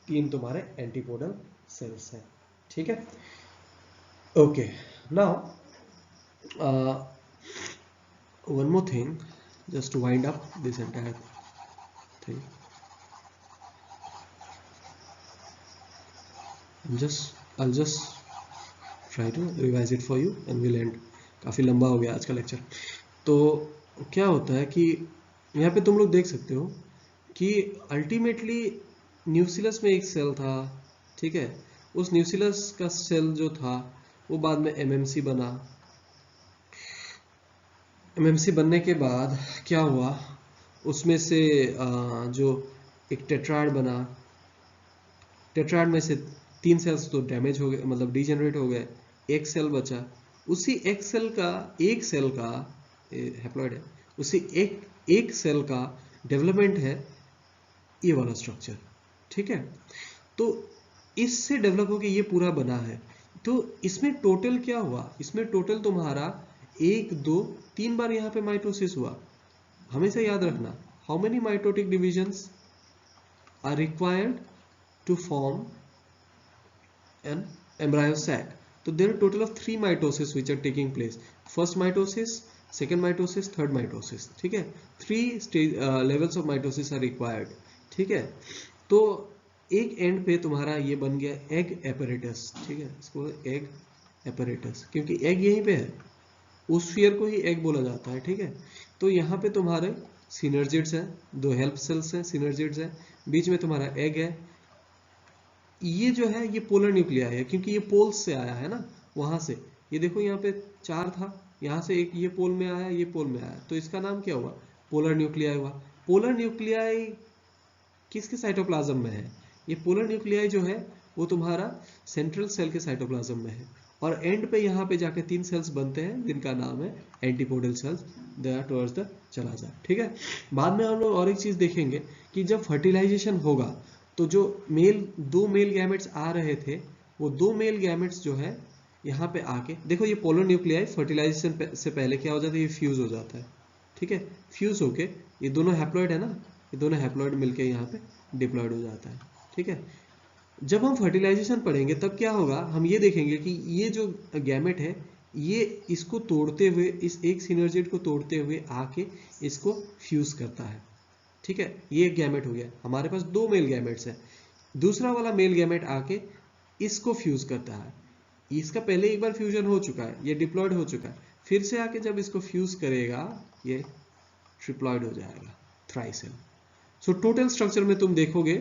3 तुम्हारे एंटीपोडल सेल्स हैं। ठीक है, okay, now one more thing, just to wind up this entire thing, I'll just try to revise it for you and we'll end। काफ़ी लंबा हो गया आज का लेक्चर। तो क्या होता है कि यहाँ पे तुम लोग देख सकते हो कि अल्टीमेटली न्यूक्लियस में एक सेल था। ठीक है, उस न्यूक्लियस का सेल जो था वो बाद में एमएमसी बना। एमएमसी बनने के बाद क्या हुआ, उसमें से जो एक टेट्राड बना, टेट्राड में से 3 सेल्स तो डैमेज हो गए, मतलब डिजेनरेट हो गए, एक सेल बचा। उसी एक सेल का हैप्लॉइड है, उसी एक सेल का डेवलपमेंट है ये वाला स्ट्रक्चर। ठीक है, तो इससे डेवलप होके ये पूरा बना है। तो इसमें टोटल क्या हुआ, इसमें टोटल तुम्हारा 1, 2, 3 बार यहाँ पे माइटोसिस हुआ। हमेशा याद रखना, how many mitotic divisions are required to form an embryo sac. तो there are total of 3 mitosis which are taking place, first mitosis, second mitosis, third mitosis. ठीक है, 3 stage levels of mitosis are required. ठीक है, तो एक and पे तुम्हारा ये बन गया एग एपेरेटस। ठीक है, इसको एग एपेरेटस, क्योंकि एग यहीं पे है, उस स्फीयर को ही एग बोला जाता है। ठीक है, तो यहाँ पे तुम्हारे सिनर्जिड्स हैं, 2 हेल्प सेल्स हैं, सिनर्जिड्स हैं, बीच में तुम्हारा एग है। ये जो है ये पोलर न्यूक्लियाई है, क्योंकि ये पोल्स से आया है ना, वहां से। ये देखो यहाँ पे 4 था, यहाँ से एक ये पोल में आया, ये पोल में आया, तो इसका नाम क्या हुआ, पोलर न्यूक्लियाई हुआ। पोलर न्यूक्लियाई किसके साइटोप्लाज्म में है? ये पोलर न्यूक्लियाई जो है वो तुम्हारा सेंट्रल सेल के साइटोप्लाज्म में है, और एंड पे यहाँ पे जाके 3 सेल्स बनते हैं जिनका नाम है antipodal cells, they are towards the chalaza, ठीक है। बाद में हम लोग और एक चीज देखेंगे कि जब फर्टिलाइजेशन होगा तो जो दो मेल गैमेट्स आ रहे थे, वो 2 मेल गैमेट्स जो है यहाँ पे आके, देखो ये पोलर न्यूक्लियाई फर्टिलाइजेशन से पहले क्या हो जाता है, ये फ्यूज हो जाता है, ठीक है। फ्यूज होके ये दोनों हैप्लॉइड है ना, ये दोनों हैप्लॉइड मिलके यहाँ पे डिप्लॉइड हो जाता है, ठीक है। जब हम फर्टिलाइजेशन पढ़ेंगे तब क्या होगा, हम ये देखेंगे कि ये जो गैमेट है ये इसको तोड़ते हुए, इस एक सिनर्जिड को तोड़ते हुए आके इसको फ्यूज करता है, ठीक है। ये एक गैमेट हो गया, हमारे पास 2 मेल गैमेट्स है, दूसरा वाला मेल गैमेट आके इसको फ्यूज करता है, इसका पहले एक बार फ्यूजन हो चुका है, ये डिप्लॉयड हो चुका है, फिर से आके जब इसको फ्यूज करेगा ये ट्रिप्लॉयड हो जाएगा, थ्राइसेल। सो टोटल स्ट्रक्चर में तुम देखोगे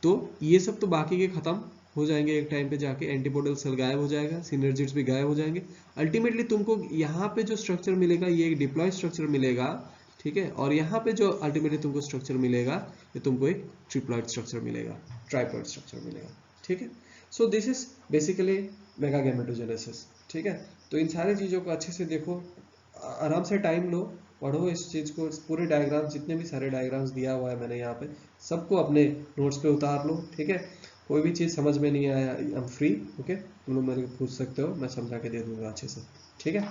तो ये सब तो बाकी के खत्म हो जाएंगे एक टाइम पे जाके, एंटीपोडल सेल गायब हो जाएगा, सिनर्जिड्स भी गायब हो जाएंगे, अल्टीमेटली तुमको यहाँ पे जो स्ट्रक्चर मिलेगा ये एक डिप्लॉयड स्ट्रक्चर मिलेगा, ठीक है। और यहाँ पे जो अल्टीमेटली तुमको स्ट्रक्चर मिलेगा ये तुमको एक ट्रिप्लॉयड स्ट्रक्चर मिलेगा, ट्राइप्लॉयड स्ट्रक्चर मिलेगा, ठीक है। सो दिस इज बेसिकली मेगागैमेटोजेनेसिस, ठीक है। तो इन सारी चीज़ों को अच्छे से देखो, आराम से टाइम लो, पढ़ो इस चीज़ को, इस पूरे डायग्राम, जितने भी सारे डायग्राम्स दिया हुआ है मैंने यहाँ पे, सबको अपने नोट्स पे उतार लो, ठीक है। कोई भी चीज़ समझ में नहीं आया, आई एम फ्री, ओके, तुम लोग मेरे को पूछ सकते हो, मैं समझा के दे दूंगा अच्छे से, ठीक है।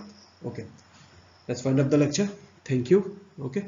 Okay, let's find up the lecture, thank you, okay.